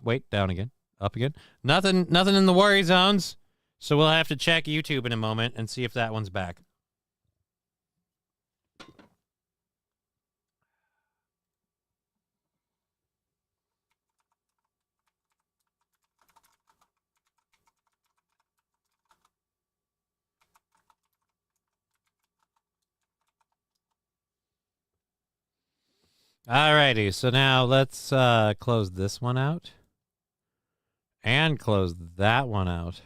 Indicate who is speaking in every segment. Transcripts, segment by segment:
Speaker 1: wait, down again, up again. Nothing in the worry zones. So we'll have to check YouTube in a moment and see if that one's back. Alrighty, so now let's close this one out. And close that one out.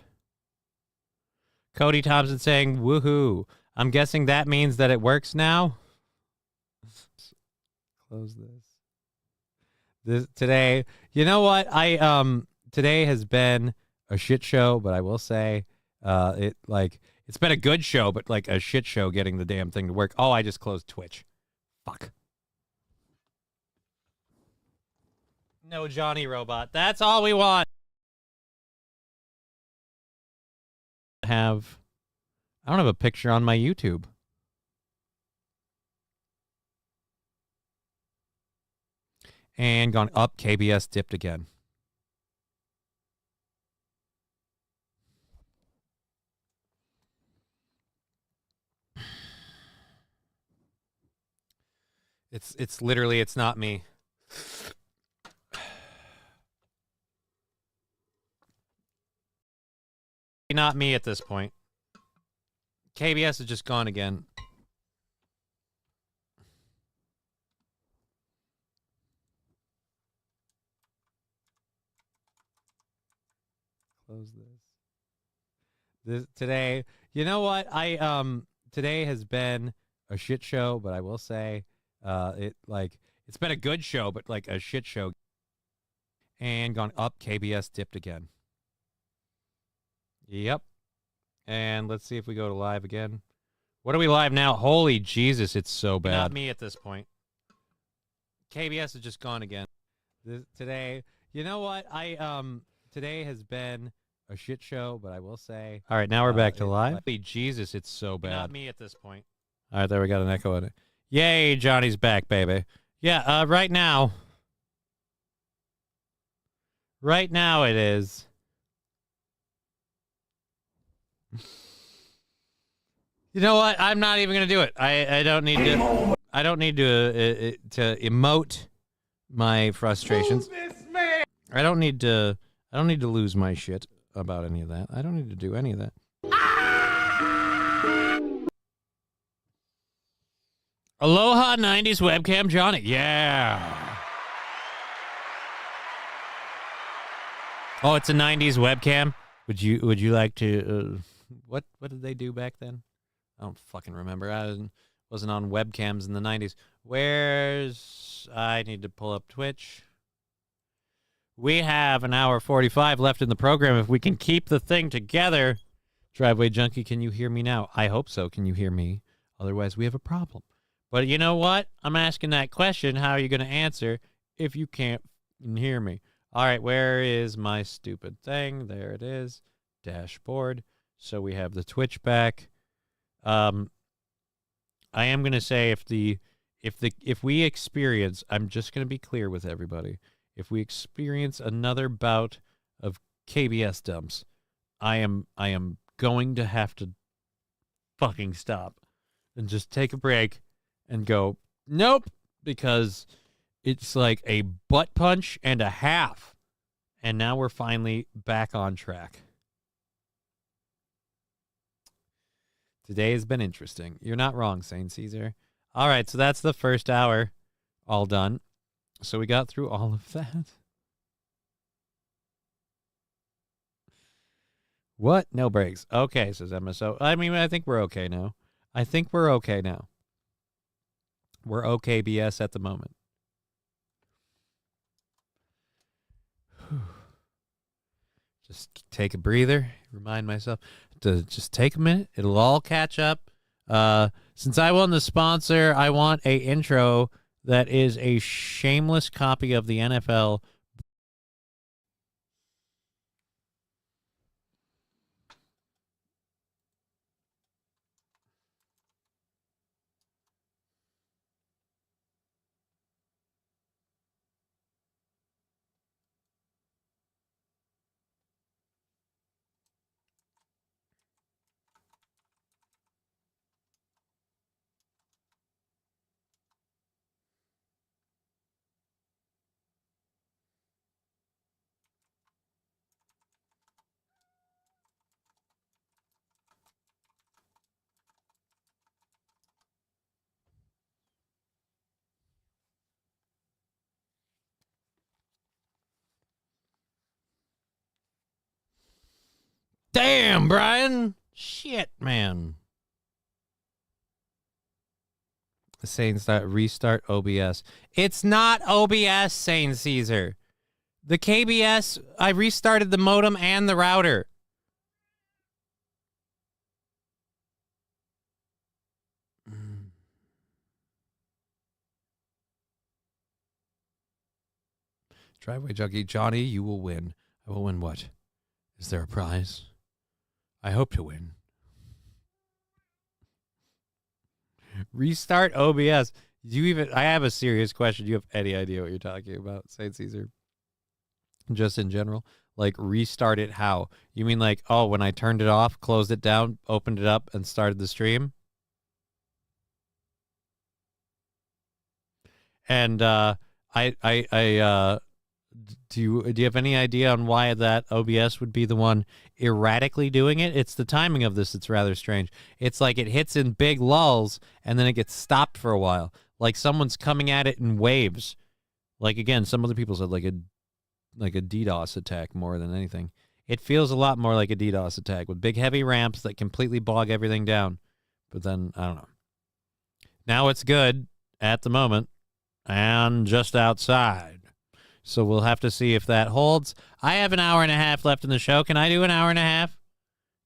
Speaker 1: Cody Thompson saying, woohoo. I'm guessing that means that it works now. Close this. Today, you know what? Today has been a shit show, but I will say it's been a good show, but like a shit show getting the damn thing to work. Oh, I just closed Twitch. Fuck. No Johnny Robot. That's all we want. I don't have a picture on my YouTube. And gone up. KBS dipped again. It's literally, it's not me. Not me at this point. KBS is just gone again. Close this. Today, you know what? Today has been a shit show, but I will say it's been a good show, but like a shit show. And gone up. KBS dipped again. Yep. And let's see if we go to live again. What are we live now? Holy Jesus, it's so bad. Not me at this point. KBS is just gone again. Today, you know what? Today has been a shit show, but I will say. All right, now we're back to live. Holy Jesus, it's so bad. Not me at this point. All right, there we got an echo in it. Yay, Johnny's back, baby. Yeah, right now. Right now it is. You know what? I'm not even gonna do it. I don't need to. I don't need to emote my frustrations. I don't need to. I don't need to lose my shit about any of that. I don't need to do any of that. Aloha 90s webcam Johnny. Yeah. Oh, it's a 90s webcam. Would you like to what did they do back then? I don't fucking remember. I wasn't on webcams in the 90s. I need to pull up Twitch. We have an hour 45 left in the program. If we can keep the thing together. Driveway Junkie, can you hear me now? I hope so. Can you hear me? Otherwise, we have a problem. But you know what? I'm asking that question. How are you going to answer if you can't hear me? All right, where is my stupid thing? There it is. Dashboard. So we have the Twitch back. I am going to say if we experience, I'm just going to be clear with everybody. If we experience another bout of KBS dumps, I am going to have to fucking stop and just take a break and go, nope, because it's like a butt punch and a half. And now we're finally back on track. Today has been interesting. You're not wrong, Saint Caesar. All right, so that's the first hour all done. So we got through all of that. What? No breaks. Okay, says Emma. So, I mean, I think we're okay now. We're okay BS at the moment. Just take a breather. Remind myself to just take a minute. It'll all catch up. Since I won the sponsor, I want a intro that is a shameless copy of the NFL. Damn, Brian. Shit, man. Saying start restart OBS. It's not OBS, saying Caesar. The KBS, I restarted the modem and the router. Driveway Junkie. Johnny, you will win. I will win what? Is there a prize? I hope to win. Restart OBS. I have a serious question. Do you have any idea what you're talking about, St. Caesar? Just in general? Like, restart it how? You mean like, oh, when I turned it off, closed it down, opened it up, and started the stream? And do you have any idea on why that OBS would be the one erratically doing it? It's the timing of this that's rather strange. It's like it hits in big lulls and then it gets stopped for a while. Like someone's coming at it in waves. Like again, some other people said like a DDoS attack more than anything. It feels a lot more like a DDoS attack with big heavy ramps that completely bog everything down. But then I don't know. Now it's good at the moment and just outside. So we'll have to see if that holds. I have an hour and a half left in the show. Can I do an hour and a half?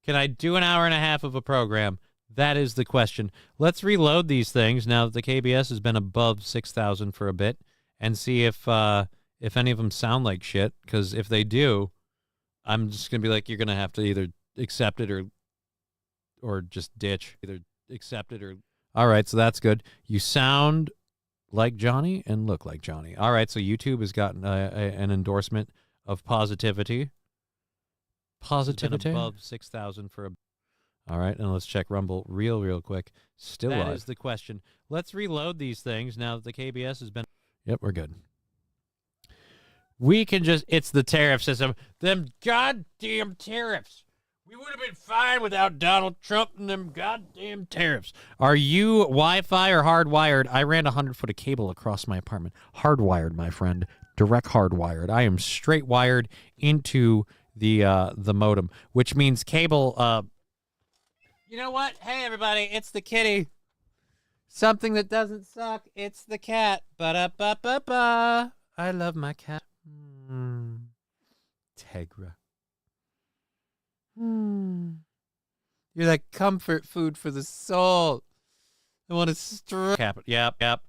Speaker 1: Can I do an hour and a half of a program? That is the question. Let's reload these things now that the KBS has been above 6,000 for a bit and see if any of them sound like shit. Because if they do, I'm just going to be like, you're going to have to either accept it or just ditch. Either accept it or... All right, so that's good. You sound... like Johnny and look like Johnny. All right, so YouTube has gotten an endorsement of positivity. Positivity above 6,000 for a. All right, and let's check Rumble real quick. Still live. That is the question. Let's reload these things now that the KBS has been. Yep, we're good. We can just. It's the tariff system. Them goddamn tariffs. We would have been fine without Donald Trump and them goddamn tariffs. Are you Wi-Fi or hardwired? I ran 100 foot of cable across my apartment. Hardwired, my friend. Direct hardwired. I am straight wired into the modem, which means cable. You know what? Hey, everybody, it's the kitty. Something that doesn't suck. It's the cat. Ba-da-ba-ba-ba. I love my cat. Tegra. You're like comfort food for the soul. I want to stroke. Yep.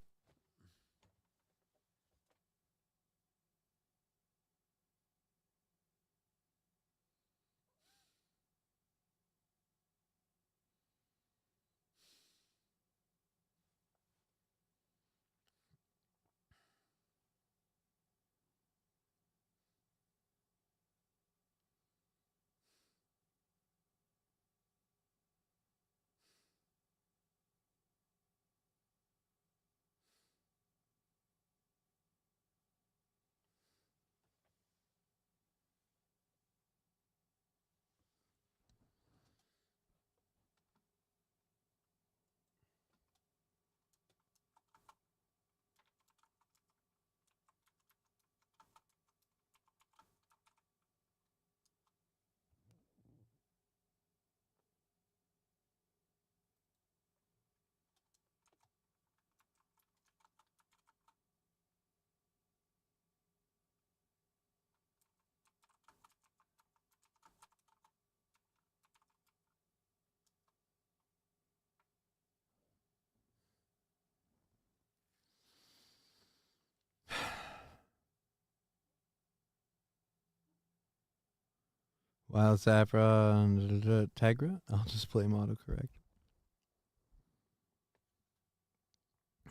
Speaker 1: Wild Saffron, Tegra. I'll just play them autocorrect.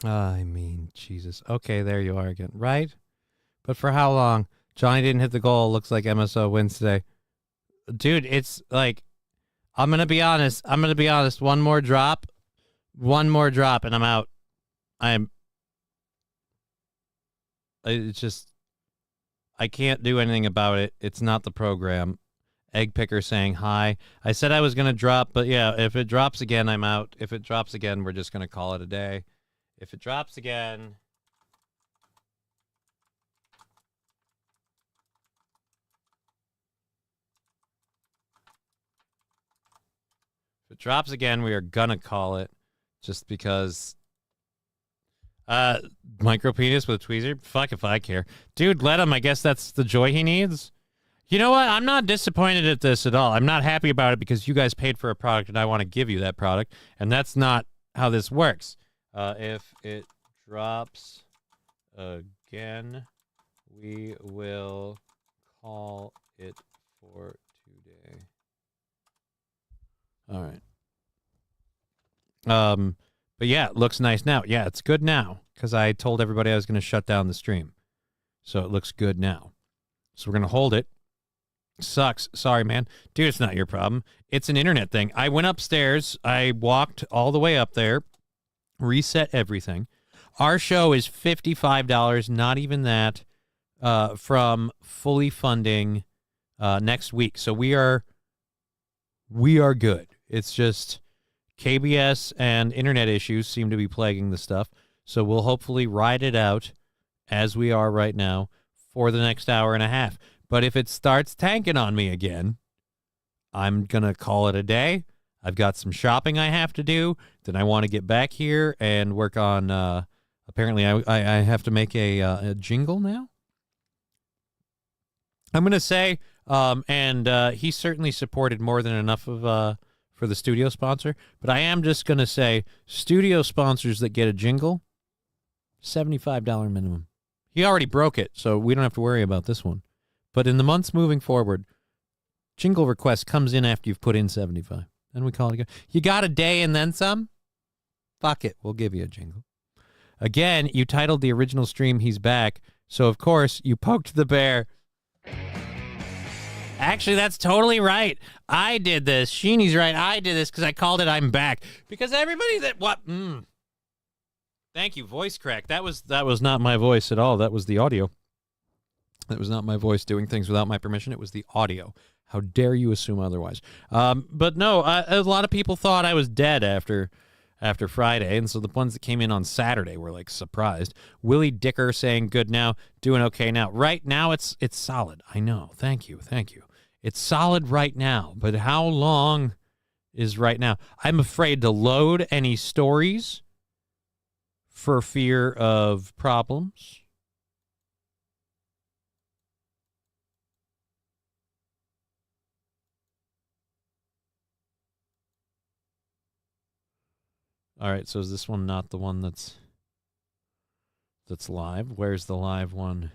Speaker 1: I mean, Jesus. Okay, there you are again. Right? But for how long? Johnny didn't hit the goal. Looks like MSO wins today. Dude, it's like, I'm going to be honest. One more drop, and I'm out. It's just, I can't do anything about it. It's not the program. Egg Picker saying hi. I said I was going to drop, but yeah, if it drops again, I'm out. If it drops again, we're just going to call it a day. If it drops again... it drops again, we are gonna call it just because micro penis with tweezer. Fuck if I care. Dude, let him. I guess that's the joy he needs. You know what? I'm not disappointed at this at all. I'm not happy about it because you guys paid for a product and I want to give you that product, and that's not how this works. If it drops again, we will call it for today. All right. But yeah, it looks nice now. Yeah, it's good now because I told everybody I was going to shut down the stream. So it looks good now. So we're going to hold it. Sucks. Sorry, man. Dude, it's not your problem. It's an internet thing. I went upstairs. I walked all the way up there, reset everything. Our show is $55, not even that, from fully funding next week. So we are good. It's just KBS and internet issues seem to be plaguing the stuff. So we'll hopefully ride it out as we are right now for the next hour and a half. But if it starts tanking on me again, I'm going to call it a day. I've got some shopping I have to do. Then I want to get back here and work on, apparently I have to make a jingle now. I'm going to say, and he certainly supported more than enough of for the studio sponsor. But I am just going to say, studio sponsors that get a jingle, $75 minimum. He already broke it, so we don't have to worry about this one. But in the months moving forward, jingle request comes in after you've put in 75. Then we call it good. You got a day and then some? Fuck it. We'll give you a jingle. Again, you titled the original stream, He's Back. So, of course, you poked the bear. Actually, that's totally right. I did this. Sheenie's right. I did this because I called it I'm Back. Because everybody that... What? Thank you, voice crack. That was not my voice at all. That was the audio. That was not my voice doing things without my permission. It was the audio. How dare you assume otherwise? But no, a lot of people thought I was dead after Friday, and so the ones that came in on Saturday were like surprised. Willie Dicker saying good now, doing okay now. Right now, it's solid. I know. Thank you. It's solid right now, but how long is right now? I'm afraid to load any stories for fear of problems. All right, so is this one not the one that's live? Where's the live one?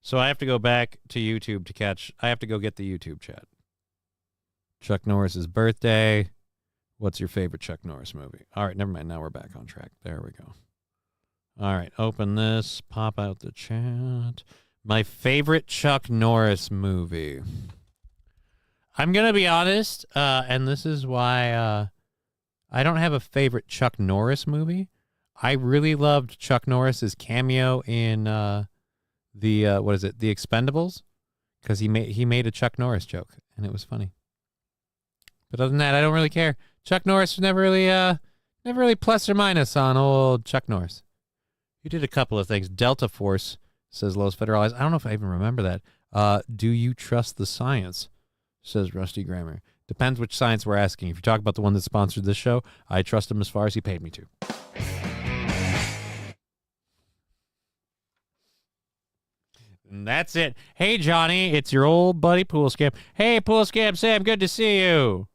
Speaker 1: So I have to go back to YouTube to catch... I have to go get the YouTube chat. Chuck Norris's birthday. What's your favorite Chuck Norris movie? All right, never mind. Now we're back on track. There we go. All right, open this. Pop out the chat. My favorite Chuck Norris movie. I'm going to be honest, and this is why... I don't have a favorite Chuck Norris movie. I really loved Chuck Norris's cameo in the The Expendables, because he made a Chuck Norris joke and it was funny. But other than that, I don't really care. Chuck Norris was never really plus or minus on old Chuck Norris. He did a couple of things. Delta Force, says Los Federales. I don't know if I even remember that. Do you trust the science? Says Rusty Grammar. Depends which science we're asking. If you talk about the one that sponsored this show, I trust him as far as he paid me to. And that's it. Hey, Johnny, it's your old buddy Pool Scam. Hey, Pool Scam Sam, good to see you.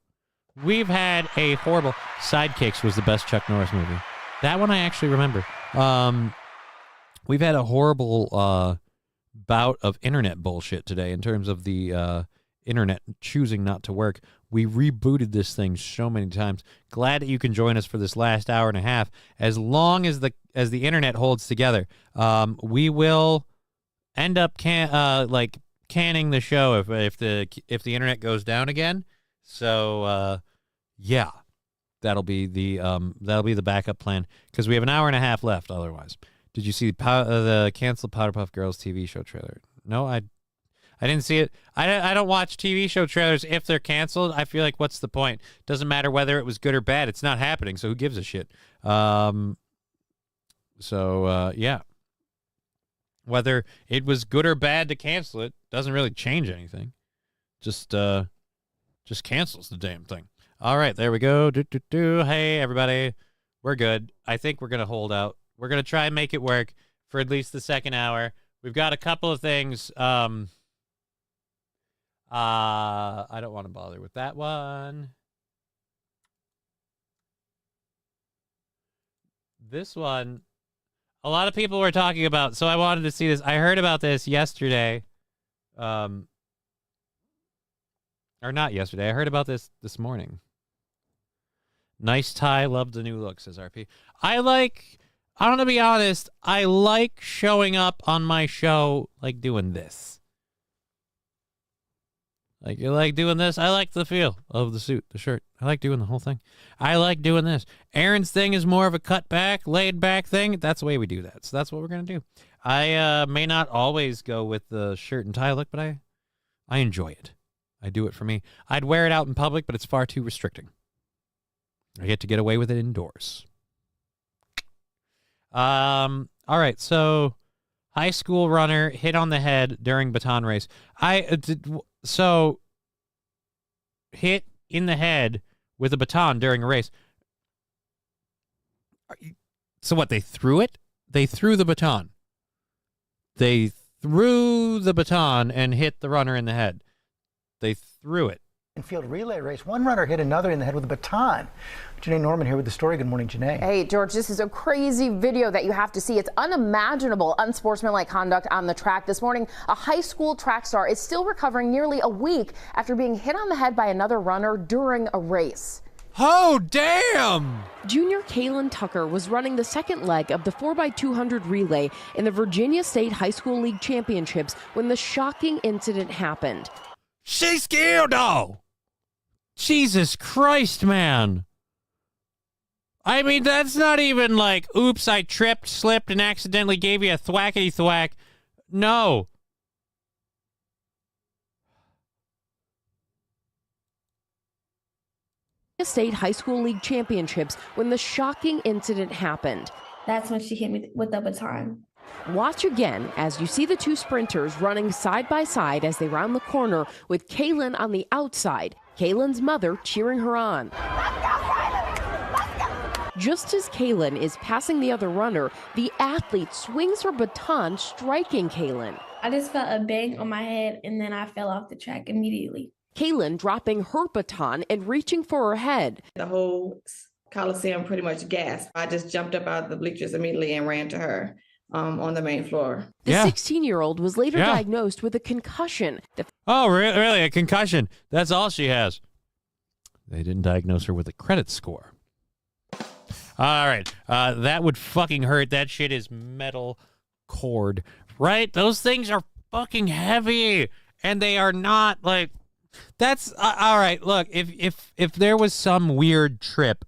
Speaker 1: We've had a horrible... Sidekicks was the best Chuck Norris movie. That one I actually remember. We've had a horrible bout of internet bullshit today in terms of the internet choosing not to work. We rebooted this thing so many times. Glad that you can join us for this last hour and a half. As long as the internet holds together, we will end up canning the show if the internet goes down again. So yeah, that'll be the backup plan because we have an hour and a half left. Otherwise, did you see the canceled Powderpuff Girls TV show trailer? No, I didn't see it. I don't watch TV show trailers if they're canceled. I feel like what's the point? Doesn't matter whether it was good or bad. It's not happening, so who gives a shit? Yeah. Whether it was good or bad to cancel it doesn't really change anything. Just cancels the damn thing. All right, there we go. Hey, everybody. We're good. I think we're going to hold out. We're going to try and make it work for at least the second hour. We've got a couple of things. I don't want to bother with that one. This one, a lot of people were talking about, so I wanted to see this. I heard about this yesterday. Or not yesterday. I heard about this morning. Nice tie. Love the new look, says RP. I'm going to be honest. I like showing up on my show, like doing this. Like, you like doing this? I like the feel of the suit, the shirt. I like doing the whole thing. I like doing this. Aaron's thing is more of a cut back, laid back thing. That's the way we do that. So that's what we're going to do. I may not always go with the shirt and tie look, but I enjoy it. I do it for me. I'd wear it out in public, but it's far too restricting. I get to get away with it indoors. All right, so high school runner hit on the head during baton race. So hit in the head with a baton during a race. So what, they threw it? They threw the baton. They threw the baton and hit the runner in the head. They threw it.
Speaker 2: Field relay race. One runner hit another in the head with a baton. Janae Norman here with the story. Good morning, Janae.
Speaker 3: Hey, George, this is a crazy video that you have to see. It's unimaginable, unsportsmanlike conduct on the track. This morning, a high school track star is still recovering nearly a week after being hit on the head by another runner during a race.
Speaker 1: Oh, damn!
Speaker 4: Junior Kaylin Tucker was running the second leg of the 4x200 relay in the Virginia State High School League Championships when the shocking incident happened.
Speaker 1: She's scared, though! Jesus Christ, man. I mean, that's not even like, oops, I tripped, slipped, and accidentally gave you a thwackety thwack. No.
Speaker 4: State High School League Championships when the shocking incident happened.
Speaker 5: That's when she hit me with the baton.
Speaker 4: Watch again as you see the two sprinters running side by side as they round the corner with Kaylin on the outside, Kaylin's mother cheering her on. Just as Kaylin is passing the other runner, the athlete swings her baton, striking Kaylin.
Speaker 5: I just felt a bang on my head and then I fell off the track immediately.
Speaker 4: Kaylin dropping her baton and reaching for her head.
Speaker 6: The whole Coliseum pretty much gasped. I just jumped up out of the bleachers immediately and ran to her on the main floor.
Speaker 4: The 16-year-old was later diagnosed with a concussion.
Speaker 1: Oh, really? A concussion? That's all she has. They didn't diagnose her with a credit score. All right. That would fucking hurt. That shit is metal cord, right? Those things are fucking heavy, and they are not like... That's all right. Look, if there was some weird trip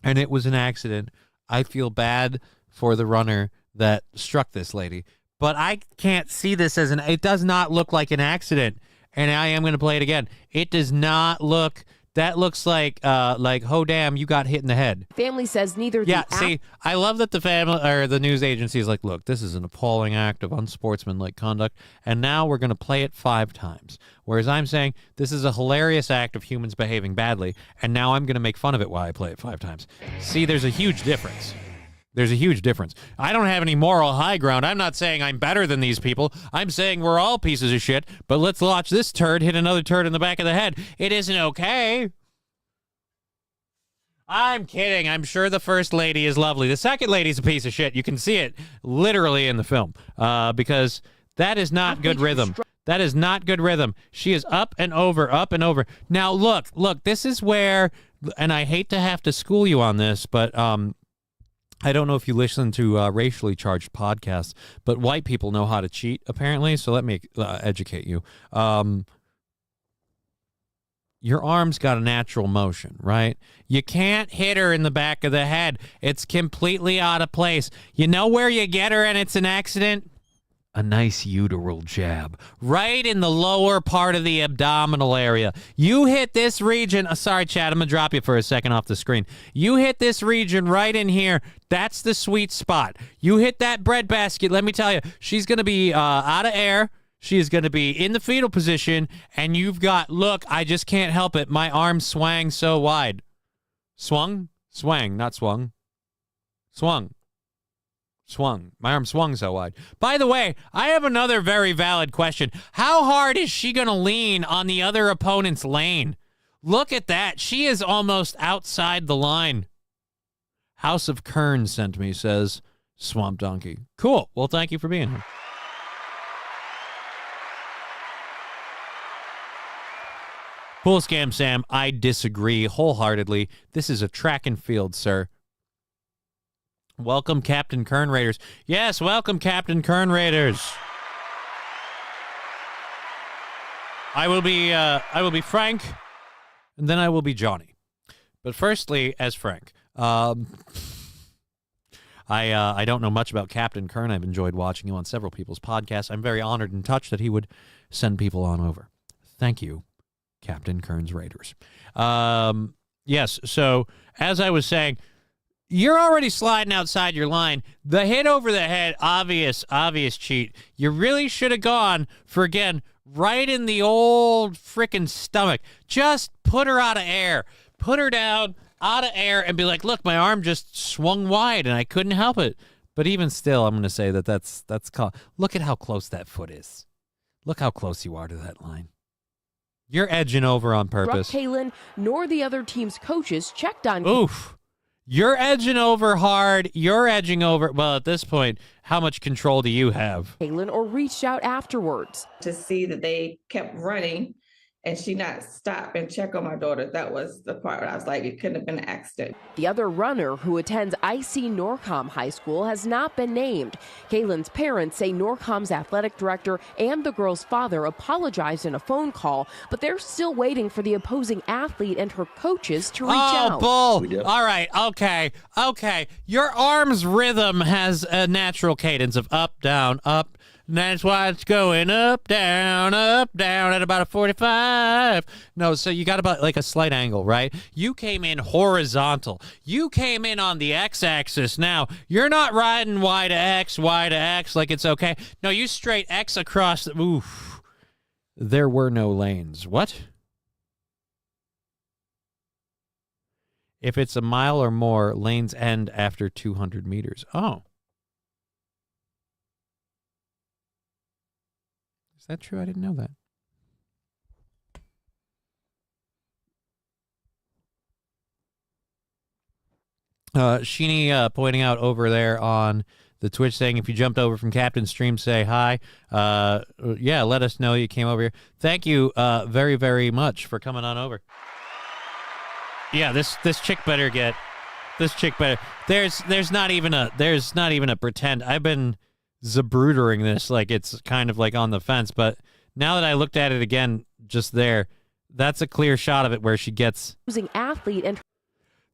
Speaker 1: and it was an accident, I feel bad for the runner that struck this lady. But I can't see this as it does not look like an accident. And I am going to play it again. It does not look. That looks like oh damn, you got hit in the head.
Speaker 4: Family says neither.
Speaker 1: See, I love that the family or the news agency is like, look, this is an appalling act of unsportsmanlike conduct, and now we're going to play it 5 times. Whereas I'm saying this is a hilarious act of humans behaving badly, and now I'm going to make fun of it while I play it 5 times. See, there's a huge difference. There's a huge difference. I don't have any moral high ground. I'm not saying I'm better than these people. I'm saying we're all pieces of shit, but let's watch this turd hit another turd in the back of the head. It isn't okay. I'm kidding. I'm sure the first lady is lovely. The second lady's a piece of shit. You can see it literally in the film because that is not good rhythm. That is not good rhythm. She is up and over, up and over. Now, look, this is where, and I hate to have to school you on this, but I don't know if you listen to racially charged podcasts, but white people know how to cheat, apparently, so let me educate you. Your arm's got a natural motion, right? You can't hit her in the back of the head. It's completely out of place. You know where you get her and it's an accident? A nice uteral jab right in the lower part of the abdominal area. You hit this region. Sorry, Chad, I'm going to drop you for a second off the screen. You hit this region right in here. That's the sweet spot. You hit that breadbasket. Let me tell you, she's going to be out of air. She is going to be in the fetal position, and you've got, look, I just can't help it. My arm swang so wide. Swung? Swang, not swung. Swung. Swung. My arm swung so wide. By the way, I have another very valid question. How hard is she going to lean on the other opponent's lane? Look at that. She is almost outside the line. House of Kern sent me, says Swamp Donkey. Cool. Well, thank you for being here. Bull Scam Sam, I disagree wholeheartedly. This is a track and field, sir. Welcome, Captain Kern Raiders. Yes, welcome, Captain Kern Raiders. I will be Frank, and then I will be Johnny. But firstly, as Frank, I don't know much about Captain Kern. I've enjoyed watching him on several people's podcasts. I'm very honored and touched that he would send people on over. Thank you, Captain Kern's Raiders. Yes, so as I was saying, you're already sliding outside your line. The hit over the head, obvious cheat. You really should have gone for, again, right in the old frickin' stomach. Just put her out of air. Put her down, out of air, and be like, look, my arm just swung wide, and I couldn't help it. But even still, I'm going to say that's called. Look at how close that foot is. Look how close you are to that line. You're edging over on purpose.
Speaker 4: Kaylin nor the other team's coaches checked on.
Speaker 1: Oof. You're edging over hard. You're edging over. Well, at this point, how much control do you have?
Speaker 4: Kaylin or reached out afterwards.
Speaker 6: To see that they kept running and she not stop and check on my daughter. That was the part where I was like, it couldn't have been an accident.
Speaker 4: The other runner who attends IC Norcom High School has not been named. Kaylin's parents say Norcom's athletic director and the girl's father apologized in a phone call, but they're still waiting for the opposing athlete and her coaches to reach out.
Speaker 1: Oh, bull. All right. Okay. Your arm's rhythm has a natural cadence of up, down, up. And that's why it's going up, down, at about a 45. No, so you got about like a slight angle, right? You came in horizontal. You came in on the x-axis. Now, you're not riding y to x like it's okay. No, you straight x across the... Oof. There were no lanes. What? If it's a mile or more, lanes end after 200 meters. Oh. Is that true? I didn't know that. Sheeny pointing out over there on the Twitch saying if you jumped over from Captain's stream, say hi. Yeah, let us know you came over here. Thank you very, very much for coming on over. Yeah, this chick better get... This chick better... There's not even a pretend. I've been... Zabrudering this like it's kind of like on the fence, but now that I looked at it again just there, that's a clear shot of it where she gets
Speaker 4: athlete and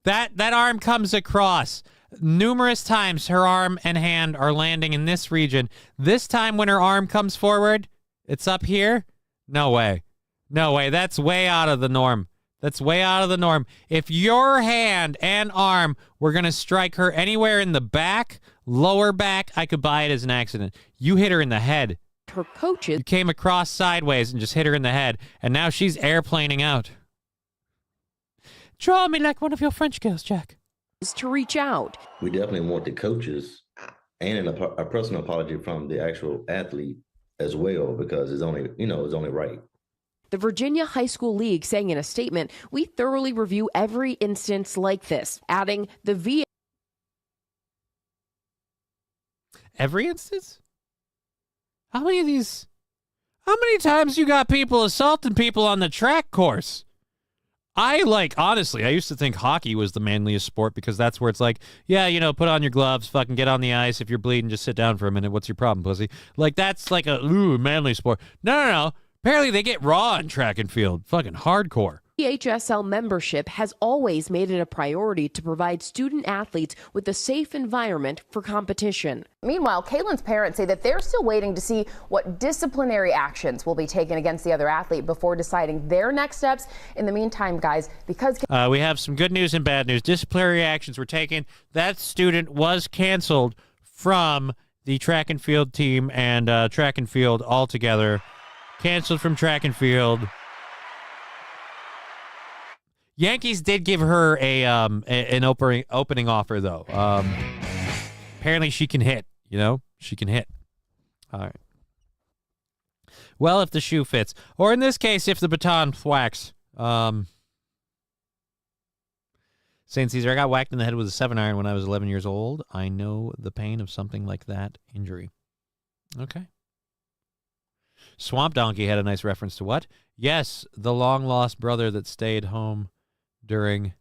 Speaker 1: that arm comes across numerous times. Her arm and hand are landing in this region. This time when her arm comes forward, it's up here. No way. That's way out of the norm. If your hand and arm were going to strike her anywhere in the back, lower back, I could buy it as an accident. You hit her in the head.
Speaker 4: Her coaches.
Speaker 1: You came across sideways and just hit her in the head, and now she's airplaning out. Draw me like one of your French girls, Jack.
Speaker 4: To reach out.
Speaker 7: We definitely want the coaches and a personal apology from the actual athlete as well, because it's only right.
Speaker 4: The Virginia High School League saying in a statement, we thoroughly review every instance like this, adding the VA.
Speaker 1: Every instance? How many times you got people assaulting people on the track course? Honestly, I used to think hockey was the manliest sport because that's where it's like, yeah, put on your gloves, fucking get on the ice. If you're bleeding, just sit down for a minute. What's your problem, pussy? Like, that's like a manly sport. No. Apparently they get raw in track and field. Fucking hardcore.
Speaker 4: PHSL membership has always made it a priority to provide student athletes with a safe environment for competition.
Speaker 3: Meanwhile, Kaylin's parents say that they're still waiting to see what disciplinary actions will be taken against the other athlete before deciding their next steps. In the meantime, guys, because...
Speaker 1: we have some good news and bad news. Disciplinary actions were taken. That student was canceled from the track and field team and track and field altogether. Canceled from track and field. Yankees did give her an opening offer, though. Apparently she can hit, She can hit. All right. Well, if the shoe fits. Or in this case, if the baton thwacks. St. Caesar, I got whacked in the head with a 7-iron when I was 11 years old. I know the pain of something like that injury. Okay. Swamp Donkey had a nice reference to what? Yes, the long-lost brother that stayed home during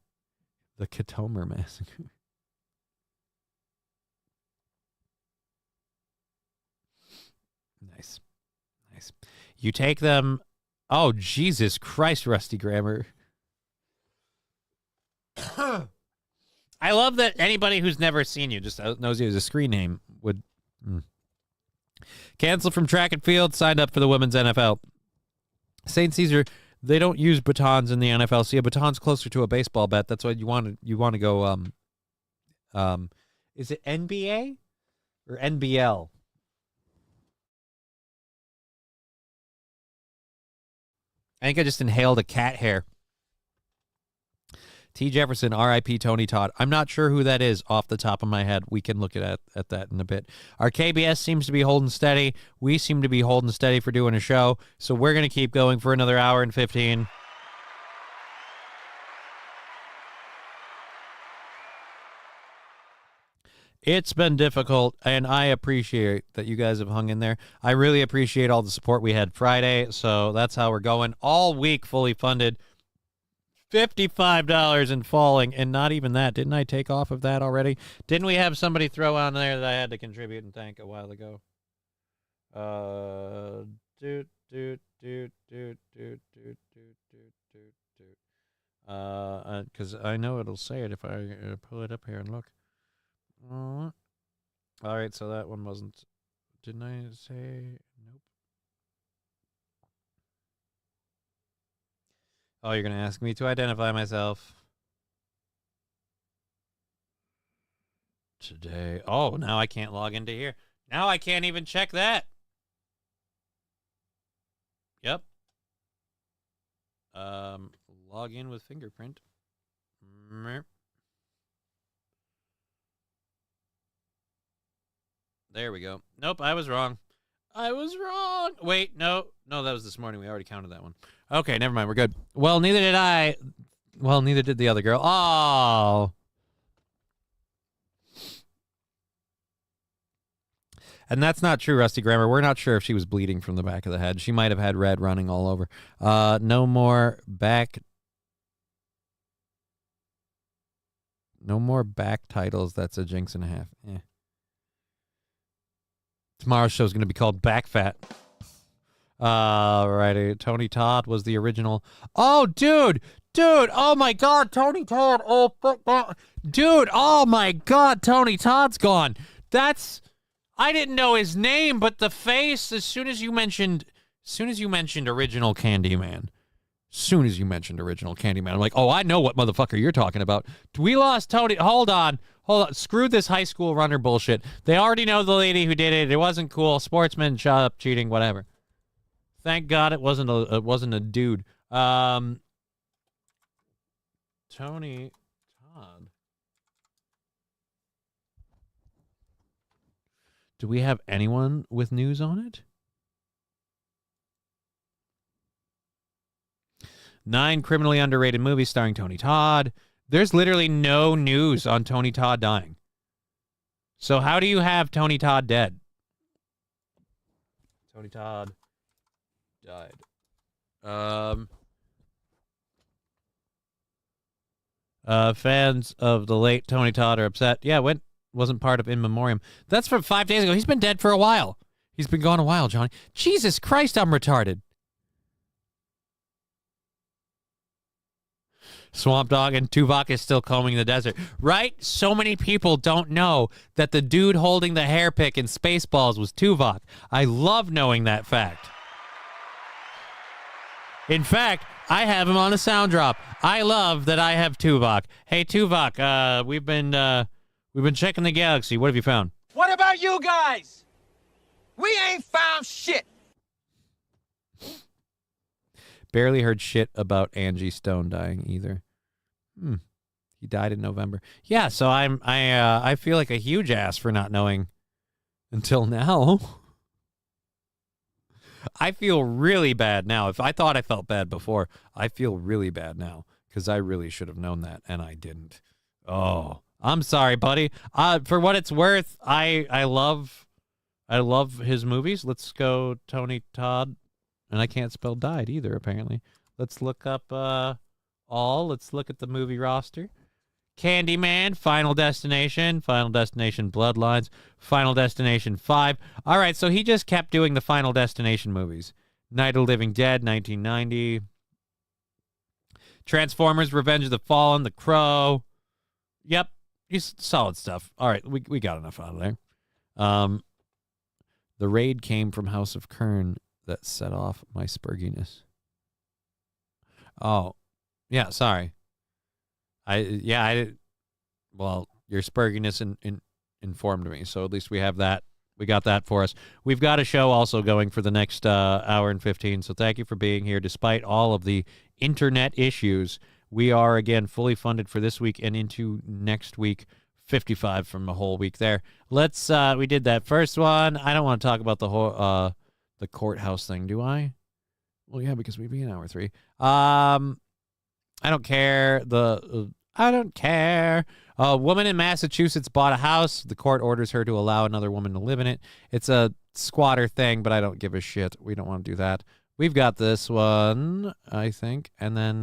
Speaker 1: the Katomer massacre. Nice. Nice. You take them... Oh, Jesus Christ, Rusty Grammar. I love that anybody who's never seen you, just knows you as a screen name, would... Canceled from track and field, signed up for the women's NFL. St. Caesar, they don't use batons in the NFL. See, a baton's closer to a baseball bat. That's why you want to go, is it NBA or NBL? I think I just inhaled a cat hair. T. Jefferson, R.I.P. Tony Todd. I'm not sure who that is off the top of my head. We can look at that in a bit. Our KBS seems to be holding steady. We seem to be holding steady for doing a show. So we're going to keep going for another hour and 15. It's been difficult, and I appreciate that you guys have hung in there. I really appreciate all the support we had Friday, so that's how we're going. All week, fully funded. $55 and falling, and not even that. Didn't I take off of that already? Didn't we have somebody throw on there that I had to contribute and thank a while ago? Because I know it'll say it if I pull it up here and look. All right, so that one wasn't. Didn't I say? Nope. Oh, you're going to ask me to identify myself. Today. Oh, now I can't log into here. Now I can't even check that. Yep. Log in with fingerprint. There we go. Nope, I was wrong. I was wrong. Wait, no, that was this morning. We already counted that one. Okay, never mind. We're good. Well, neither did I. Well, neither did the other girl. Oh. And that's not true, Rusty Grammar. We're not sure if she was bleeding from the back of the head. She might have had red running all over. No more back titles. That's a jinx and a half. Tomorrow's show is going to be called Back Fat. Righty. Tony Todd was the original. Oh, dude. Oh, my God. Tony Todd. Oh, fuck. Dude. Oh, my God. Tony Todd's gone. I didn't know his name, but the face, as soon as you mentioned original Candyman. I'm like, oh, I know what motherfucker you're talking about. We lost Tony. Hold on. Screw this high school runner bullshit. They already know the lady who did it. It wasn't cool. Sportsman, shut up, cheating, whatever. Thank God it wasn't a dude. Tony Todd. Do we have anyone with news on it? 9 criminally underrated movies starring Tony Todd. There's literally no news on Tony Todd dying. So how do you have Tony Todd dead? Tony Todd died. Fans of the late Tony Todd are upset. Yeah, wasn't part of In Memoriam. That's from 5 days ago. He's been dead for a while. He's been gone a while, Johnny. Jesus Christ, I'm retarded. Swamp Dog and Tuvok is still combing the desert. Right? So many people don't know that the dude holding the hair pick in Spaceballs was Tuvok. I love knowing that fact. In fact, I have him on a sound drop. I love that I have Tuvok. Hey, Tuvok, we've been checking the galaxy. What have you found?
Speaker 8: What about about you guys? We ain't found shit.
Speaker 1: Barely heard shit about Angie Stone dying either. He died in November. Yeah, so I feel like a huge ass for not knowing until now. I feel really bad now. If I thought I felt bad before, I feel really bad now because I really should have known that and I didn't. Oh, I'm sorry, buddy. For what it's worth, I love his movies. Let's go, Tony Todd. And I can't spell died either, apparently. Let's look up let's look at the movie roster. Candyman, Final Destination, Bloodlines, Final Destination 5. All right, so he just kept doing the Final Destination movies. Night of the Living Dead, 1990. Transformers, Revenge of the Fallen, The Crow. Yep, he's solid stuff. All right, we got enough out of there. The raid came from House of Kern that set off my spurginess. Oh, yeah, sorry. Well, your spurginess informed me, so at least we have that. We got that for us. We've got a show also going for the next hour and 15, so thank you for being here. Despite all of the internet issues, we are, again, fully funded for this week and into next week, 55 from a whole week there. We did that first one. I don't want to talk about the whole the courthouse thing, do I? Well, yeah, because we'd be in hour 3. I don't care. I don't care. A woman in Massachusetts bought a house. The court orders her to allow another woman to live in it. It's a squatter thing, but I don't give a shit. We don't want to do that. We've got this one, I think. And then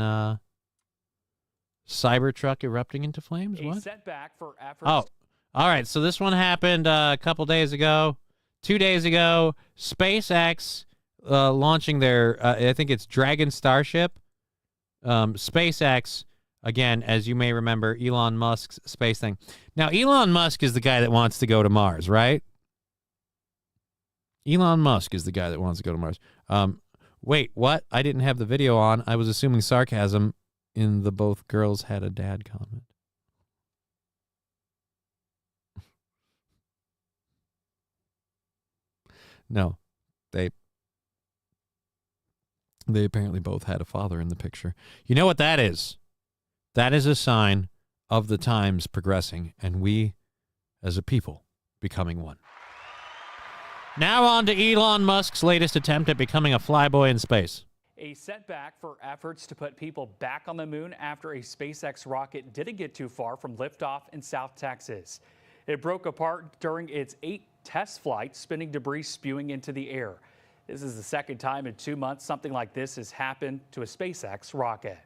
Speaker 1: Cybertruck erupting into flames. What?
Speaker 9: Setback for efforts.
Speaker 1: Oh, all right. So this one happened a couple days ago. 2 days ago, SpaceX launching their, I think it's Dragon Starship. SpaceX, again, as you may remember, Elon Musk's space thing. Now, Elon Musk is the guy that wants to go to Mars, right? Elon Musk is the guy that wants to go to Mars. Wait, what? I didn't have the video on. I was assuming sarcasm in the both girls had a dad comment. No, they apparently both had a father in the picture. You know what that is? That is a sign of the times progressing and we, as a people, becoming one. Now on to Elon Musk's latest attempt at becoming a flyboy in space.
Speaker 9: A setback for efforts to put people back on the moon after a SpaceX rocket didn't get too far from liftoff in South Texas. It broke apart during its 8 test flights, spinning debris spewing into the air. This is the second time in 2 months something like this has happened to a SpaceX rocket.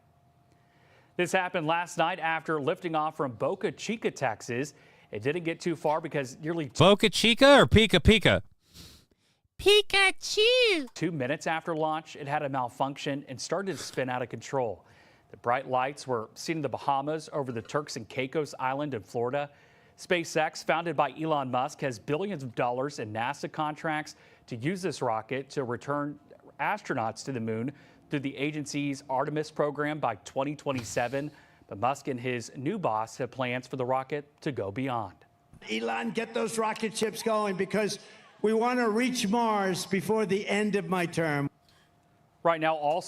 Speaker 9: This happened last night after lifting off from Boca Chica, Texas. It didn't get too far because nearly
Speaker 1: Boca Chica or Pika Pika? Pikachu!
Speaker 9: 2 minutes after launch, it had a malfunction and started to spin out of control. The bright lights were seen in the Bahamas, over the Turks and Caicos Island in Florida. SpaceX, founded by Elon Musk, has billions of dollars in NASA contracts to use this rocket to return astronauts to the moon through the agency's Artemis program by 2027. But Musk and his new boss have plans for the rocket to go beyond.
Speaker 10: Elon, get those rocket ships going because we want to reach Mars before the end of my term.
Speaker 9: Right now, all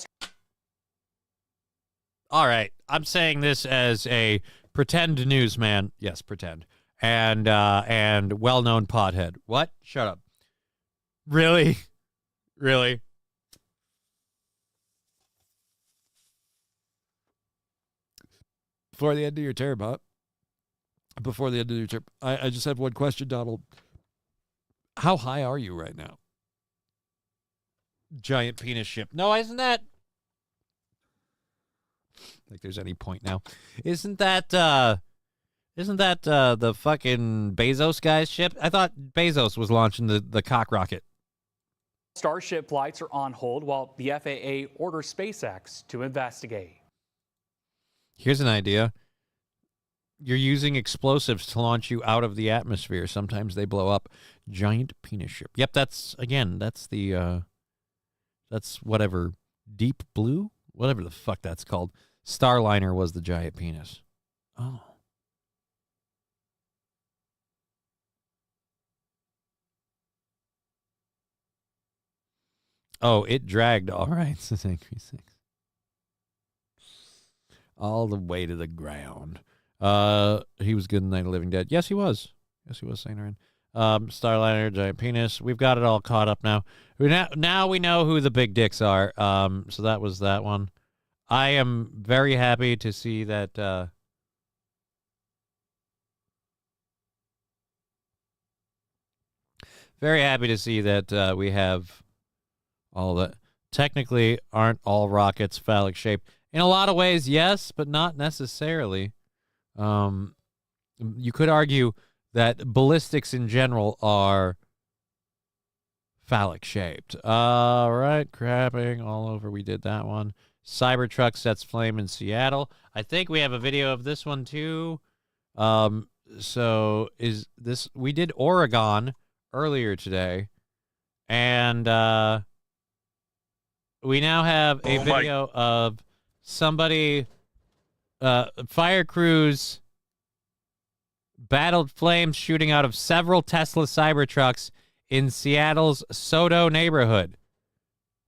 Speaker 1: right, I'm saying this as a pretend newsman. Yes, pretend. And well-known pothead. What? Shut up. Really? Really? Before the end of your term, huh? Before the end of your term. I just have one question, Donald. How high are you right now? Giant penis ship. No, isn't that... Like there's any point now. Isn't that the fucking Bezos guy's ship? I thought Bezos was launching the cock rocket.
Speaker 9: Starship flights are on hold while the FAA orders SpaceX to investigate.
Speaker 1: Here's an idea. You're using explosives to launch you out of the atmosphere. Sometimes they blow up. Giant penis ship. Yep, that's the that's whatever, Deep Blue? Whatever the fuck that's called. Starliner was the giant penis. Oh. Oh, it dragged. All right. All the way to the ground. He was good in Night of the Living Dead. Yes, he was. Yes, he was, Saint Aaron. Starliner, Giant Penis. We've got it all caught up now. Now we know who the big dicks are. So that was that one. I am very happy to see that. Very happy to see that we have all that. Technically, aren't all rockets phallic shaped? In a lot of ways, yes, but not necessarily. You could argue that ballistics in general are phallic shaped. All right, crapping all over. We did that one. Cybertruck sets flame in Seattle. I think we have a video of this one too. So is this? We did Oregon earlier today, and we now have a video of somebody, fire crews battled flames shooting out of several Tesla Cybertrucks in Seattle's Soto neighborhood.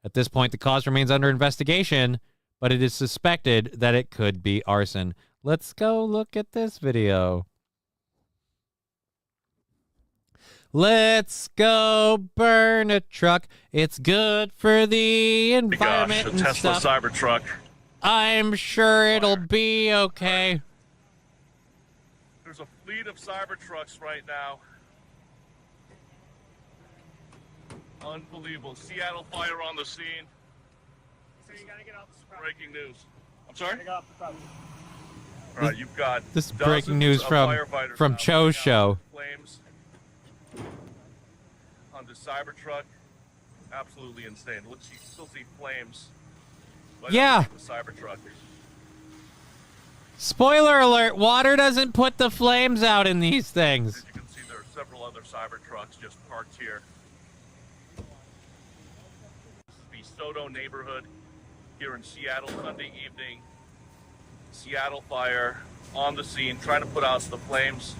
Speaker 1: At this point, the cause remains under investigation, but it is suspected that it could be arson. Let's go look at this video. Let's go burn a truck. It's good for the environment and
Speaker 11: Tesla
Speaker 1: stuff.
Speaker 11: Cybertruck.
Speaker 1: I'm sure it'll be okay.
Speaker 11: There's a fleet of Cybertrucks right now. Unbelievable. Seattle fire on the scene.
Speaker 12: So you gotta get off the front.
Speaker 11: Breaking news. I'm sorry?
Speaker 12: Get off the front.
Speaker 11: All right, you've got
Speaker 1: This is breaking news
Speaker 11: firefighters
Speaker 1: from
Speaker 11: now
Speaker 1: Cho's show.
Speaker 11: Flames on the Cybertruck. Absolutely insane. Look, you still see flames.
Speaker 1: Yeah.
Speaker 11: The Cybertruck.
Speaker 1: Spoiler alert, water doesn't put the flames out in these things.
Speaker 11: As you can see, there are several other Cybertrucks just parked here. The Soto neighborhood here in Seattle Sunday evening. Seattle fire on the scene, trying to put out the flames.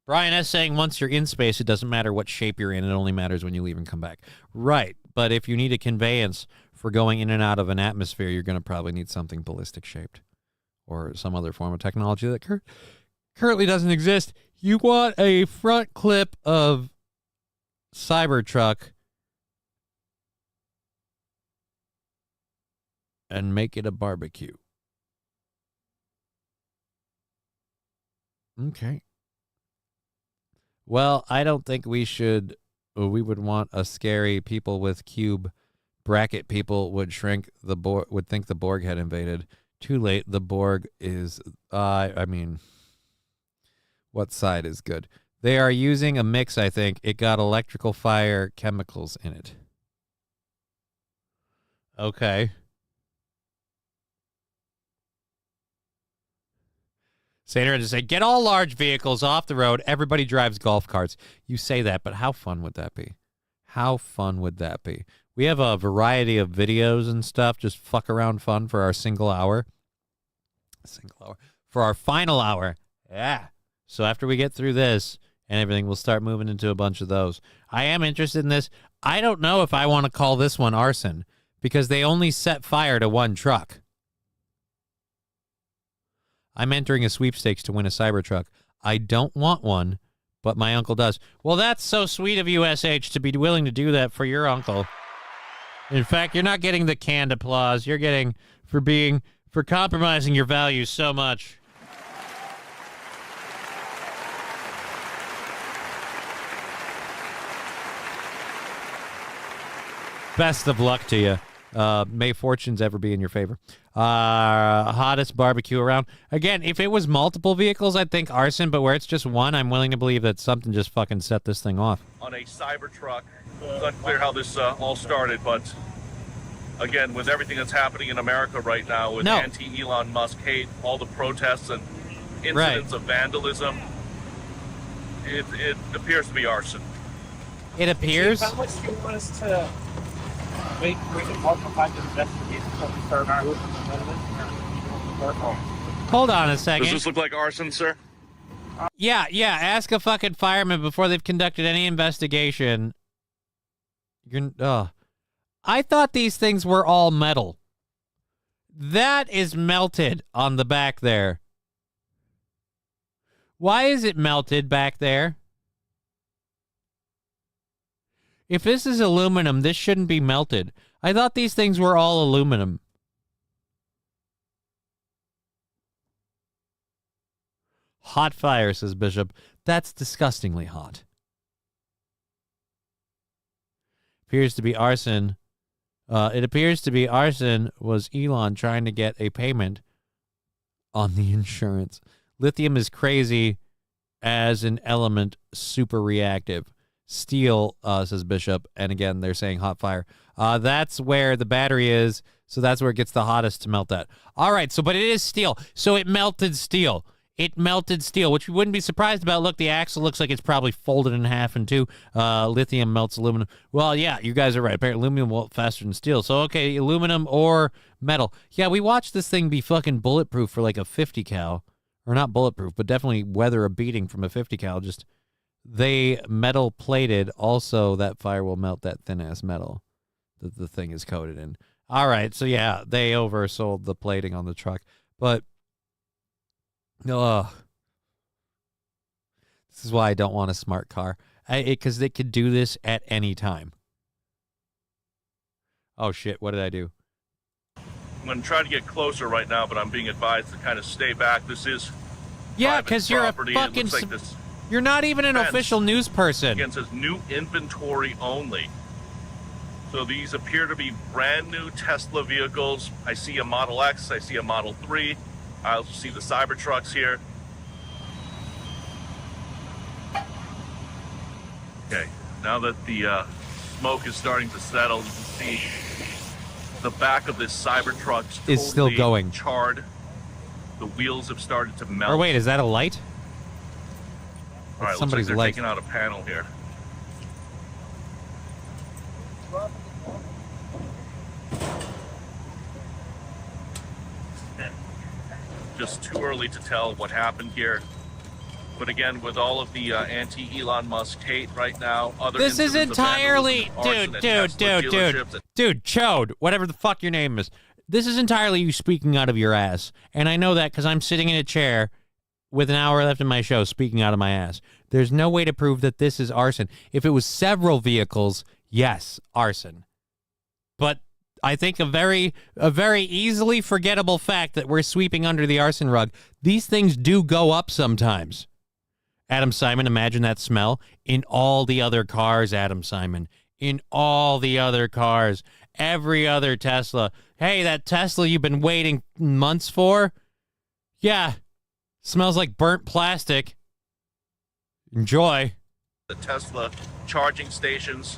Speaker 1: Brian S. saying once you're in space, it doesn't matter what shape you're in. It only matters when you leave and come back. Right, but if you need a conveyance for going in and out of an atmosphere, you're going to probably need something ballistic shaped or some other form of technology that currently doesn't exist. You want a front clip of Cybertruck and make it a barbecue. Okay. Well, I don't think we should. We would want a scary people with cube bracket. People would shrink the Borg. Would think the Borg had invaded. Too late. The Borg is. I mean, what side is good? They are using a mix. I think it got electrical fire chemicals in it. Okay. Sandra just said, get all large vehicles off the road. Everybody drives golf carts. You say that, but how fun would that be? How fun would that be? We have a variety of videos and stuff, just fuck around fun for our single hour. For our final hour. Yeah. So after we get through this and everything, we'll start moving into a bunch of those. I am interested in this. I don't know if I want to call this one arson because they only set fire to one truck. I'm entering a sweepstakes to win a Cybertruck. I don't want one, but my uncle does. Well, that's so sweet of you, SH, to be willing to do that for your uncle. In fact, you're not getting the canned applause. You're getting for compromising your values so much. Best of luck to you. May fortunes ever be in your favor. Hottest barbecue around. Again, if it was multiple vehicles, I'd think arson, but where it's just one, I'm willing to believe that something just fucking set this thing off.
Speaker 11: On a Cybertruck. It's unclear how this all started, but again, with everything that's happening in America right now, with anti-Elon Musk hate, all the protests and incidents of vandalism, it appears to be arson.
Speaker 1: It appears?
Speaker 12: How much do you want us to wait for the multiply the investigation so we start our
Speaker 1: Hold on a second.
Speaker 11: Does this look like arson, sir?
Speaker 1: Yeah, ask a fucking fireman before they've conducted any investigation. I thought these things were all metal. That is melted on the back there. Why is it melted back there? If this is aluminum, this shouldn't be melted. I thought these things were all aluminum. Hot fire, says Bishop. That's disgustingly hot. Appears to be arson. It appears to be arson was Elon trying to get a payment on the insurance. Lithium is crazy as an element, super reactive. Steel, says Bishop. And again, they're saying hot fire. That's where the battery is. So that's where it gets the hottest to melt that. All right. So, but it is steel. So it melted steel. It melted steel, which you wouldn't be surprised about. Look, the axle looks like it's probably folded in half in two. Lithium melts aluminum. Well, yeah, you guys are right. Apparently, aluminum will melt faster than steel. So, okay, aluminum or metal. Yeah, we watched this thing be fucking bulletproof for like a 50 cal. Or not bulletproof, but definitely weather a beating from a 50 cal. Just they metal plated. Also, that fire will melt that thin-ass metal that the thing is coated in. All right, so yeah, they oversold the plating on the truck. But this is why I don't want a smart car. Because they could do this at any time. Oh, shit. What did I do?
Speaker 11: I'm going to try to get closer right now, but I'm being advised to kind of stay back. This is
Speaker 1: because you're a fucking...
Speaker 11: Like
Speaker 1: you're not even an official news person.
Speaker 11: Again, says new inventory only. So these appear to be brand new Tesla vehicles. I see a Model X. I see a Model 3. I also see the Cybertrucks here. Okay, now that the smoke is starting to settle, you can see the back of this Cybertruck
Speaker 1: is still going.
Speaker 11: Charred. The wheels have started to melt.
Speaker 1: Or wait, is that a light?
Speaker 11: All right,
Speaker 1: somebody's
Speaker 11: looks like they're
Speaker 1: light.
Speaker 11: taking out a panel here. Just too early to tell what happened here. But again, with all of the anti-Elon Musk hate right now,
Speaker 1: this is entirely, dude, Chode, whatever the fuck your name is. This is entirely you speaking out of your ass. And I know that because I'm sitting in a chair with an hour left in my show speaking out of my ass. There's no way to prove that this is arson. If it was several vehicles, yes, arson. But I think a very easily forgettable fact that we're sweeping under the arson rug, these things do go up sometimes. Adam Simon, imagine that smell in all the other cars, Adam Simon. In all the other cars. Every other Tesla. Hey, that Tesla you've been waiting months for? Yeah. Smells like burnt plastic. Enjoy.
Speaker 11: The Tesla charging stations,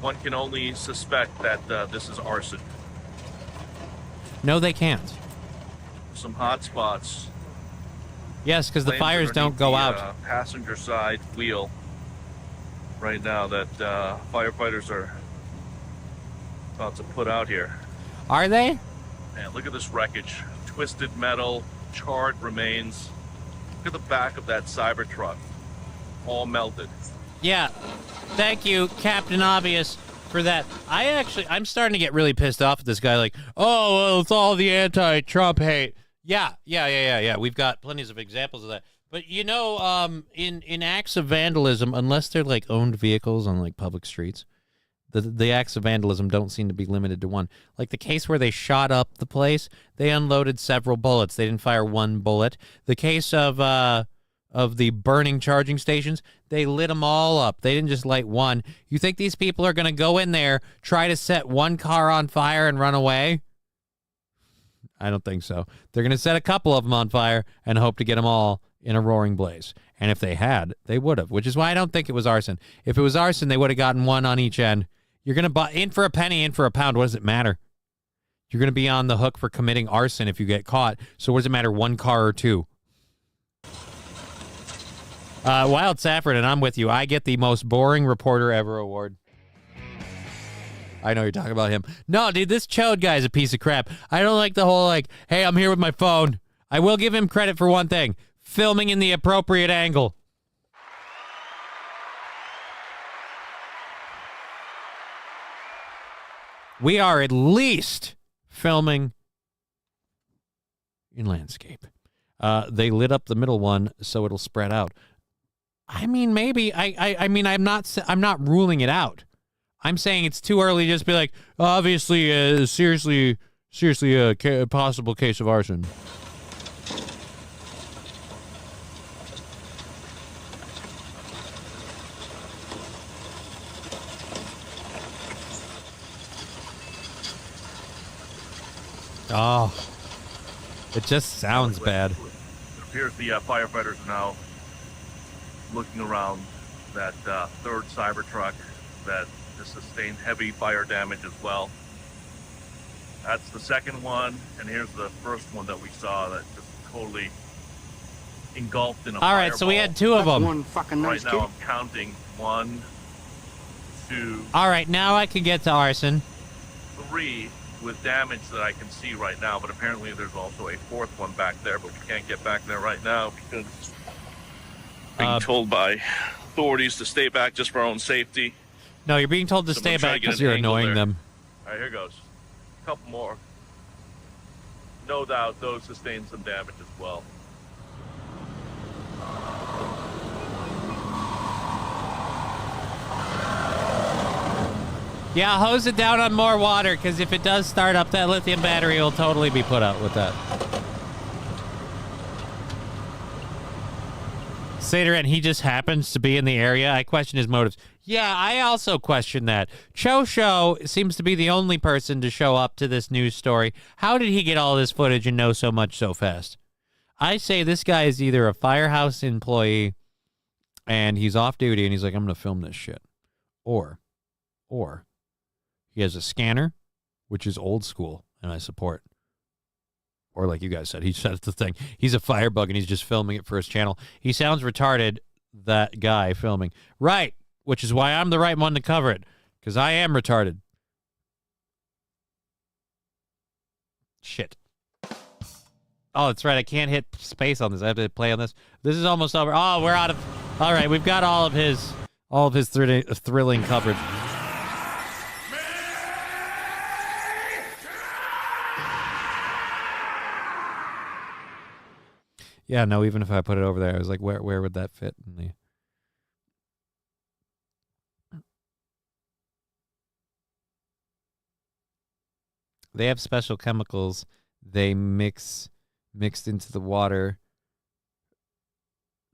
Speaker 11: one can only suspect that this is arson.
Speaker 1: No, they can't.
Speaker 11: Some hot spots.
Speaker 1: Yes, because the fires don't go out.
Speaker 11: Passenger side wheel right now that firefighters are about to put out here.
Speaker 1: Are they?
Speaker 11: Man, look at this wreckage. Twisted metal, charred remains. Look at the back of that Cybertruck. All melted.
Speaker 1: Yeah. Thank you, Captain Obvious, for that. I'm starting to get really pissed off at this guy. Like, oh, well, it's all the anti-Trump hate. Yeah. We've got plenty of examples of that. But, you know, in acts of vandalism, unless they're, like, owned vehicles on, like, public streets, the acts of vandalism don't seem to be limited to one. Like the case where they shot up the place, they unloaded several bullets. They didn't fire one bullet. The case of the burning charging stations, they lit them all up. They didn't just light one. You think these people are going to go in there, try to set one car on fire and run away? I don't think so. They're going to set a couple of them on fire and hope to get them all in a roaring blaze. And if they had, they would have, which is why I don't think it was arson. If it was arson, they would have gotten one on each end. You're going to buy in for a penny, in for a pound. What does it matter? You're going to be on the hook for committing arson if you get caught. So what does it matter, one car or two? Wild Safford, and I'm with you. I get the most boring reporter ever award. I know you're talking about him. No, dude, this Chode guy is a piece of crap. I don't like the whole, like, hey, I'm here with my phone. I will give him credit for one thing. filming in the appropriate angle. We are at least filming in landscape. They lit up the middle one so it'll spread out. I mean, maybe. I mean, I'm not ruling it out. I'm saying it's too early to just be like, obviously, seriously, a possible case of arson. Oh, it just sounds bad.
Speaker 11: It appears the firefighters are now looking around that third Cybertruck that has sustained heavy fire damage as well. That's the second one, and here's the first one that we saw that just totally engulfed in a
Speaker 1: All right, so we had two of them.
Speaker 11: One fucking nice right now, I'm counting 1, 2.
Speaker 1: All right, now I can get to arson.
Speaker 11: 3 with damage that I can see right now, but apparently there's also a fourth one back there, but we can't get back there right now because being told by authorities to stay back just for our own safety.
Speaker 1: No, you're being told to stay back because you're annoying them.
Speaker 11: All right, here goes. A couple more. No doubt those sustained some damage as well.
Speaker 1: Yeah, hose it down on more water, because if it does start up, that lithium battery will totally be put out with that. Sederan, he just happens to be in the area. I question his motives. Yeah, I also question that. Cho seems to be the only person to show up to this news story. How did he get all this footage and know so much so fast? I say this guy is either a firehouse employee and he's off duty and he's like, I'm going to film this shit. Or he has a scanner, which is old school, and I support. Or like you guys said, he said the thing. He's a firebug, and he's just filming it for his channel. He sounds retarded, that guy filming. Right, which is why I'm the right one to cover it, because I am retarded. Shit. Oh, that's right. I can't hit space on this. I have to play on this. This is almost over. Oh, we're out of... All right, we've got all of his thrilling coverage. Yeah, no, even if I put it over there, I was like, where would that fit in the... They have special chemicals they mixed into the water,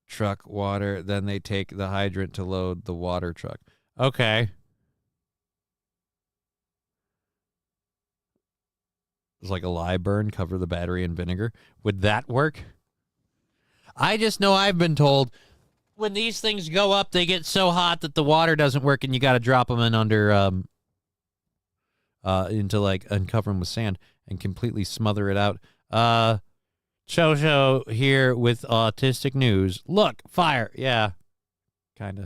Speaker 1: truck water, then they take the hydrant to load the water truck. Okay. It's like a lye burn, cover the battery in vinegar. Would that work? I just know I've been told when these things go up, they get so hot that the water doesn't work and you got to drop them in under, into like, uncover them with sand and completely smother it out. Cho here with Autistic News. Look, fire. Yeah. Kind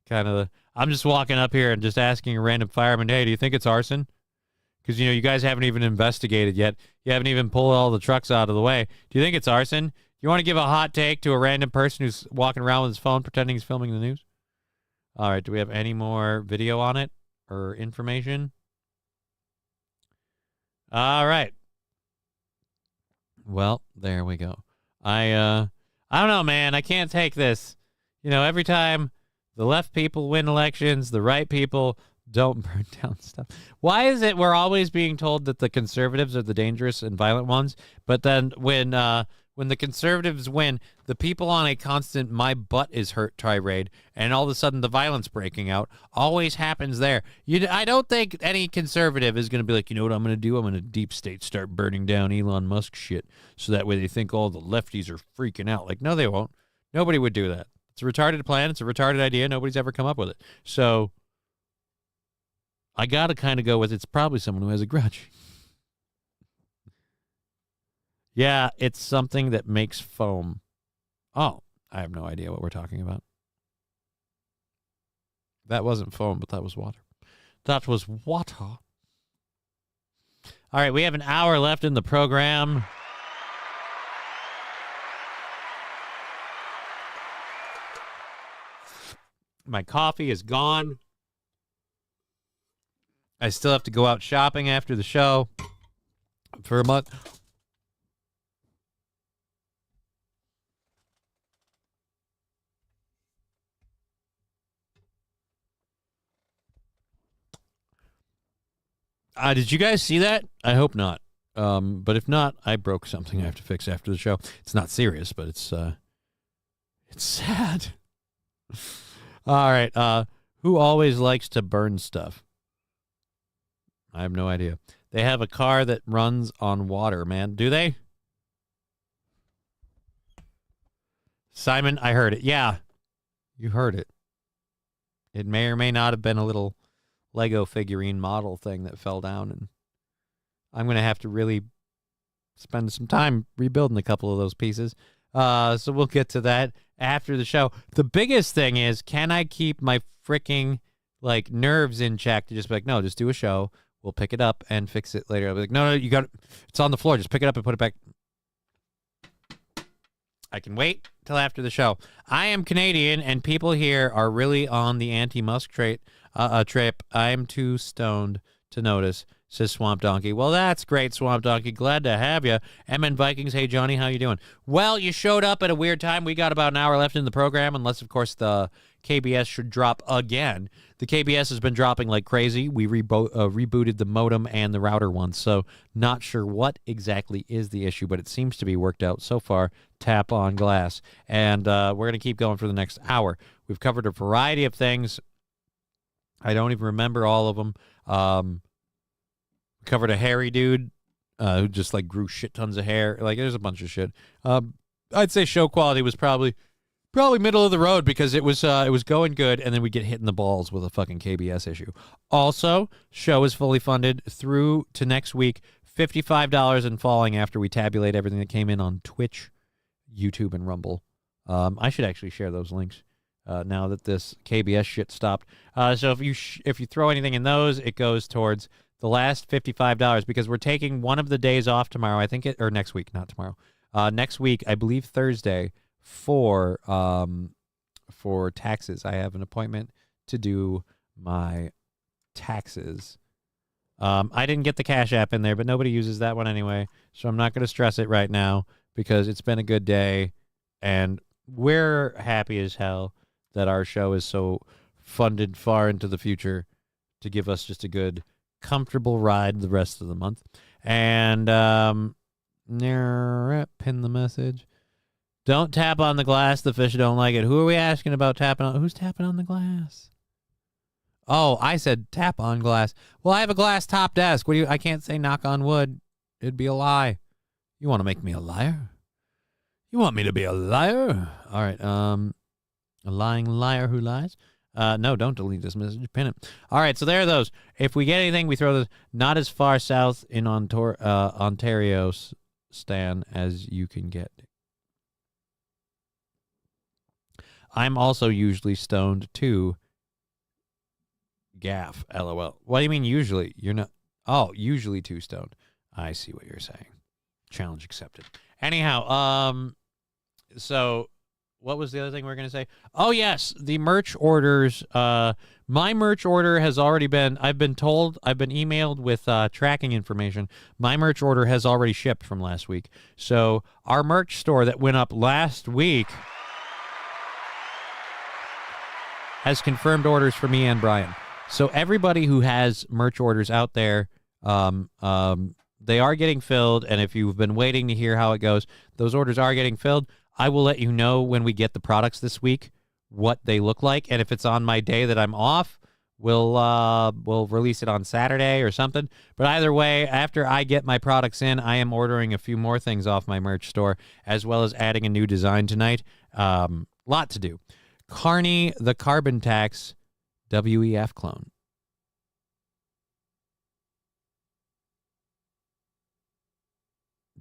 Speaker 1: of. I'm just walking up here and just asking a random fireman, hey, do you think it's arson? Because, you guys haven't even investigated yet. You haven't even pulled all the trucks out of the way. Do you think it's arson? You want to give a hot take to a random person who's walking around with his phone pretending he's filming the news? All right, do we have any more video on it or information? All right. Well, there we go. I don't know, man. I can't take this. Every time the left people win elections, the right people don't burn down stuff. Why is it we're always being told that the conservatives are the dangerous and violent ones, but then when the conservatives win, the people on a constant "my butt is hurt" tirade, and all of a sudden the violence breaking out always happens there. I don't think any conservative is going to be like, you know what I'm going to do? I'm going to deep state start burning down Elon Musk shit, so that way they think all the lefties are freaking out. Like, no, they won't. Nobody would do that. It's a retarded plan. It's a retarded idea. Nobody's ever come up with it. So I got to kind of go with it's probably someone who has a grudge. Yeah, it's something that makes foam. Oh, I have no idea what we're talking about. That wasn't foam, but that was water. That was water. All right, we have an hour left in the program. My coffee is gone. I still have to go out shopping after the show for a month. Did you guys see that? I hope not. But if not, I broke something I have to fix after the show. It's not serious, but it's sad. All right. Who always likes to burn stuff? I have no idea. They have a car that runs on water, man. Do they? Simon, I heard it. Yeah, you heard it. It may or may not have been a little Lego figurine model thing that fell down, and I'm going to have to really spend some time rebuilding a couple of those pieces. So we'll get to that after the show. The biggest thing is, can I keep my freaking nerves in check to just be like, no, just do a show. We'll pick it up and fix it later. I'll be like, no, you got it. It's on the floor. Just pick it up and put it back. I can wait till after the show. I am Canadian, and people here are really on the anti-Musk trip. I am too stoned to notice, says Swamp Donkey. Well, that's great, Swamp Donkey. Glad to have you. MN Vikings, hey, Johnny, how you doing? Well, you showed up at a weird time. We got about an hour left in the program, unless, of course, the KBS should drop again. The KBS has been dropping like crazy. We rebooted the modem and the router once, so not sure what exactly is the issue, but it seems to be worked out so far. Tap on glass. And we're going to keep going for the next hour. We've covered a variety of things. I don't even remember all of them. Covered a hairy dude who just grew shit tons of hair. There's a bunch of shit. I'd say show quality was probably middle of the road because it was going good, and then we get hit in the balls with a fucking KBS issue. Also, show is fully funded through to next week, $55 and falling after we tabulate everything that came in on Twitch, YouTube, and Rumble. I should actually share those links now that this KBS shit stopped. So if you throw anything in those, it goes towards the last $55 because we're taking one of the days off tomorrow. I think or next week, not tomorrow. Next week, I believe Thursday. For taxes. I have an appointment to do my taxes. I didn't get the Cash App in there, but nobody uses that one anyway, so I'm not going to stress it right now because it's been a good day, and we're happy as hell that our show is so funded far into the future to give us just a good, comfortable ride the rest of the month. And pin the message. Don't tap on the glass. The fish don't like it. Who are we asking about tapping on? Who's tapping on the glass? Oh, I said tap on glass. Well, I have a glass top desk. I can't say knock on wood. It'd be a lie. You want to make me a liar? You want me to be a liar? All right. A lying liar who lies? No, don't delete this message. Pin it. All right, so there are those. If we get anything, we throw those. Not as far south in Ontario, Stan, as you can get. I'm also usually stoned too. Gaff, LOL. What do you mean usually? You're not. Oh, usually too stoned. I see what you're saying. Challenge accepted. Anyhow, so what was the other thing we were going to say? Oh, yes, the merch orders. My merch order has already been, I've been emailed with tracking information. My merch order has already shipped from last week. So our merch store that went up last week has confirmed orders for me and Brian. So everybody who has merch orders out there, they are getting filled. And if you've been waiting to hear how it goes, those orders are getting filled. I will let you know when we get the products this week, what they look like. And if it's on my day that I'm off, we'll release it on Saturday or something. But either way, after I get my products in, I am ordering a few more things off my merch store, as well as adding a new design tonight. Lot to do. Carney the Carbon Tax WEF clone.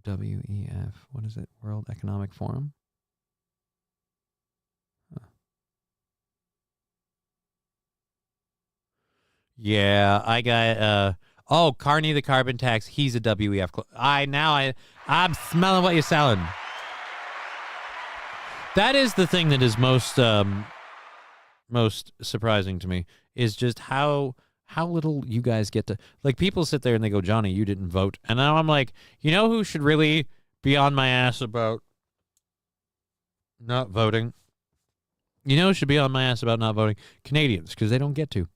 Speaker 1: WEF, what is it? World Economic Forum? Huh. Yeah, I got Carney the Carbon Tax, he's a WEF clone. I'm smelling what you're selling. That is the thing that is most most surprising to me is just how little you guys get to, like, people sit there and they go, Johnny, you didn't vote. And now I'm like, you know who should really be on my ass about not voting? You know who should be on my ass about not voting? Canadians, because they don't get to.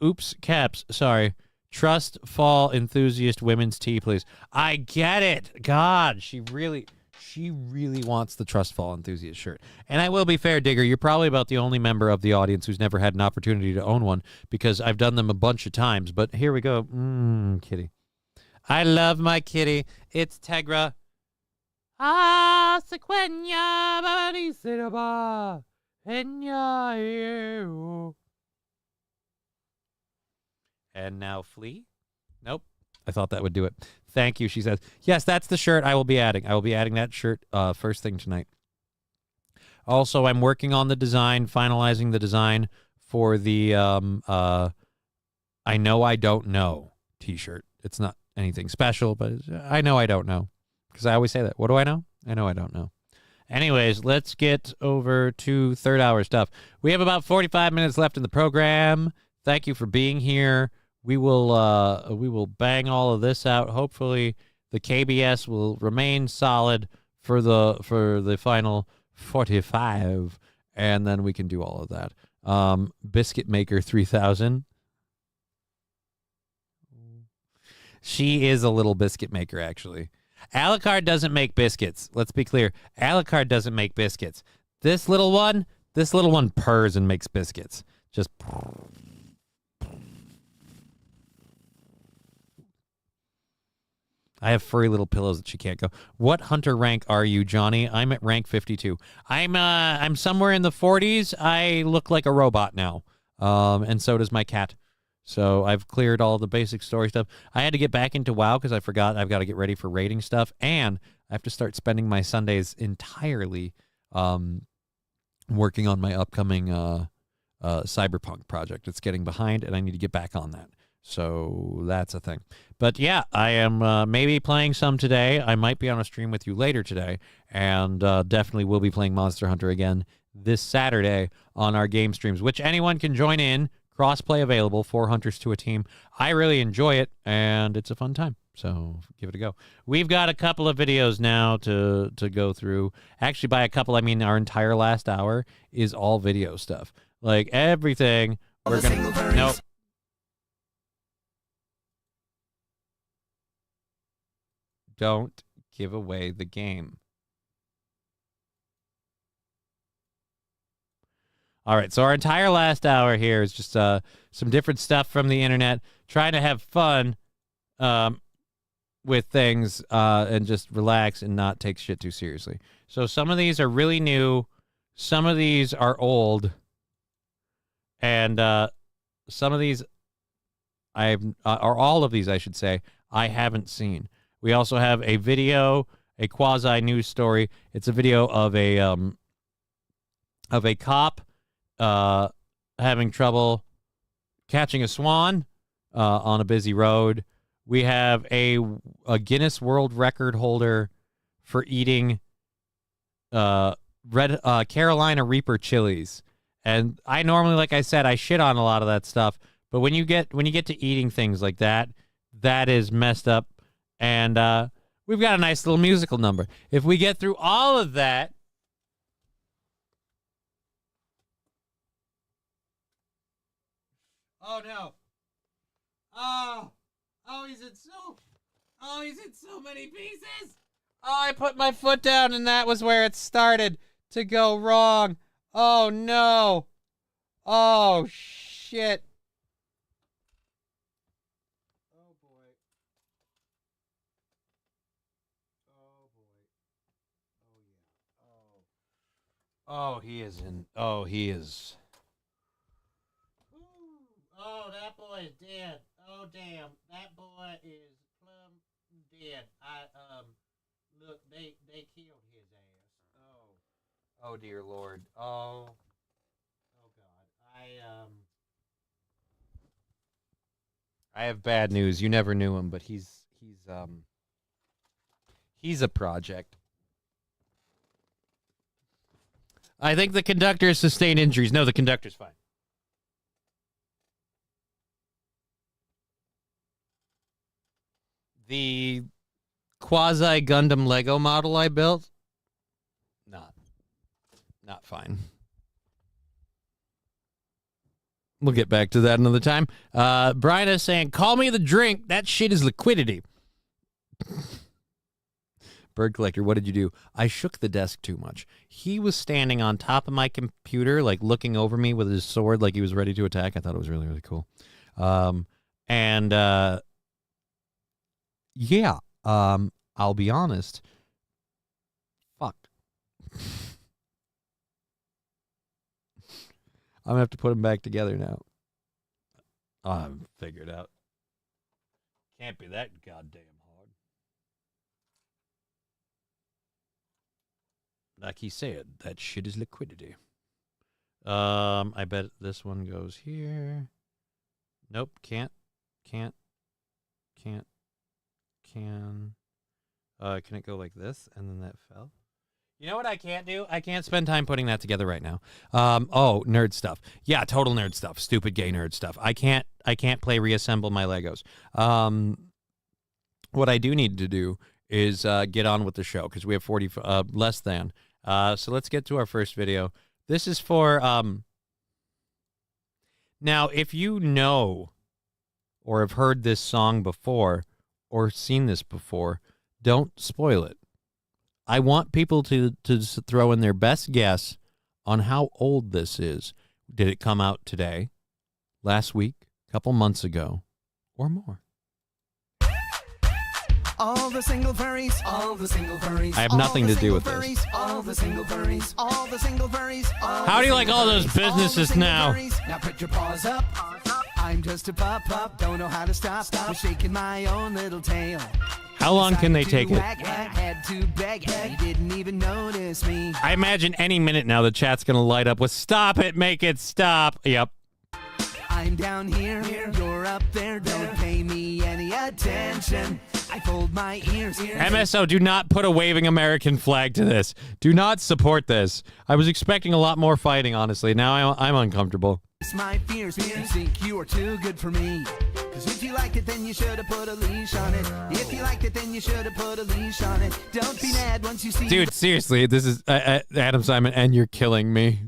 Speaker 1: Oops, caps, sorry. Trust fall enthusiast women's tea, please. I get it. God, she really wants the Trust Fall enthusiast shirt. And I will be fair, Digger, you're probably about the only member of the audience who's never had an opportunity to own one, because I've done them a bunch of times. But here we go. Kitty. I love my kitty. It's Tegra. Sequenya barisiraba. And now flee. Nope. I thought that would do it. Thank you, she says. Yes, that's the shirt I will be adding. I will be adding that shirt first thing tonight. Also, I'm working on the design, finalizing the design for the I Know I Don't Know t-shirt. It's not anything special, but I know I don't know. Because I always say that. What do I know? I know I don't know. Anyways, let's get over to third hour stuff. We have about 45 minutes left in the program. Thank you for being here. We will bang all of this out. Hopefully, the KBS will remain solid for the final 45, and then we can do all of that. Biscuit Maker 3000. She is a little biscuit maker, actually. Alucard doesn't make biscuits. Let's be clear. Alucard doesn't make biscuits. This little one purrs and makes biscuits. Just. I have furry little pillows that she can't go. What hunter rank are you, Johnny? I'm at rank 52. I'm somewhere in the 40s. I look like a robot now. And so does my cat. So I've cleared all the basic story stuff. I had to get back into WoW because I forgot I've got to get ready for raiding stuff. And I have to start spending my Sundays entirely working on my upcoming Cyberpunk project. It's getting behind, and I need to get back on that. So that's a thing. But yeah, I am maybe playing some today. I might be on a stream with you later today, and definitely will be playing Monster Hunter again this Saturday on our game streams, which anyone can join in. Crossplay available, 4 hunters to a team. I really enjoy it, and it's a fun time. So give it a go. We've got a couple of videos now to go through. Actually, by a couple, I mean our entire last hour is all video stuff. Like everything. We're gonna. Nope. Don't give away the game. All right, so our entire last hour here is just some different stuff from the internet, trying to have fun with things and just relax and not take shit too seriously. So some of these are really new, some of these are old, and some of these or all of these, I should say, I haven't seen. We also have a video, a quasi-news story. It's a video of a cop having trouble catching a swan on a busy road. We have a Guinness World Record holder for eating red Carolina Reaper chilies. And I normally, like I said, I shit on a lot of that stuff. But when you get to eating things like that, that is messed up. And we've got a nice little musical number. If we get through all of that, oh no! Oh, he's in so many pieces. Oh, I put my foot down, and that was where it started to go wrong. Oh no! Oh shit! Oh boy! Oh boy! Oh yeah! Oh he is in. Oh, he is. Oh, that boy is dead. Oh, damn. That boy is plumb dead. Look, they killed his ass. Oh, dear Lord. Oh, God. I have bad news. You never knew him, but he's a project. I think the conductor sustained injuries. No, the conductor's fine. The quasi Gundam Lego model I built, not fine. We'll get back to that another time. Brian is saying, call me the drink. That shit is liquidity. Bird Collector, what did you do? I shook the desk too much. He was standing on top of my computer, like looking over me with his sword like he was ready to attack. I thought it was really, really cool. Yeah, I'll be honest. Fuck. I'm going to have to put them back together now. I'm figured out. Can't be that goddamn hard. Like he said, that shit is liquidity. I bet this one goes here. Nope, can't. Can it go like this? And then that fell. You know what I can't do? I can't spend time putting that together right now. Nerd stuff. Yeah, total nerd stuff. Stupid gay nerd stuff. I can't play reassemble my Legos. What I do need to do is get on with the show because we have 40 less than. So let's get to our first video. This is for now, if you know or have heard this song before or seen this before, don't spoil it. I want people to throw in their best guess on how old this is. Did it come out today, last week, a couple months ago, or more?
Speaker 13: All the single furries, all the single furries.
Speaker 1: I have nothing to do with this.
Speaker 13: All the single furries, all the single furries.
Speaker 1: How do you like all those businesses now?
Speaker 13: Now put your paws up. I'm just a pup, don't know how to stop. I'm shaking my own little tail.
Speaker 1: How long can they take it?
Speaker 13: Had to beg, you didn't even notice me.
Speaker 1: I imagine any minute now the chat's going to light up with stop it, make it stop. Yep.
Speaker 13: I'm down here, you're up there, don't pay me any attention. I fold my ears.
Speaker 1: MSO, do not put a waving American flag to this. Do not support this. I was expecting a lot more fighting, honestly. Now I'm uncomfortable.
Speaker 13: It's my fears, you think you are too good for me. Cause if you liked it, then you should have put a leash on it. If you liked it, then you should have put a leash on it. Don't be mad once you see.
Speaker 1: Dude, seriously, this is Adam Simon, and you're killing me.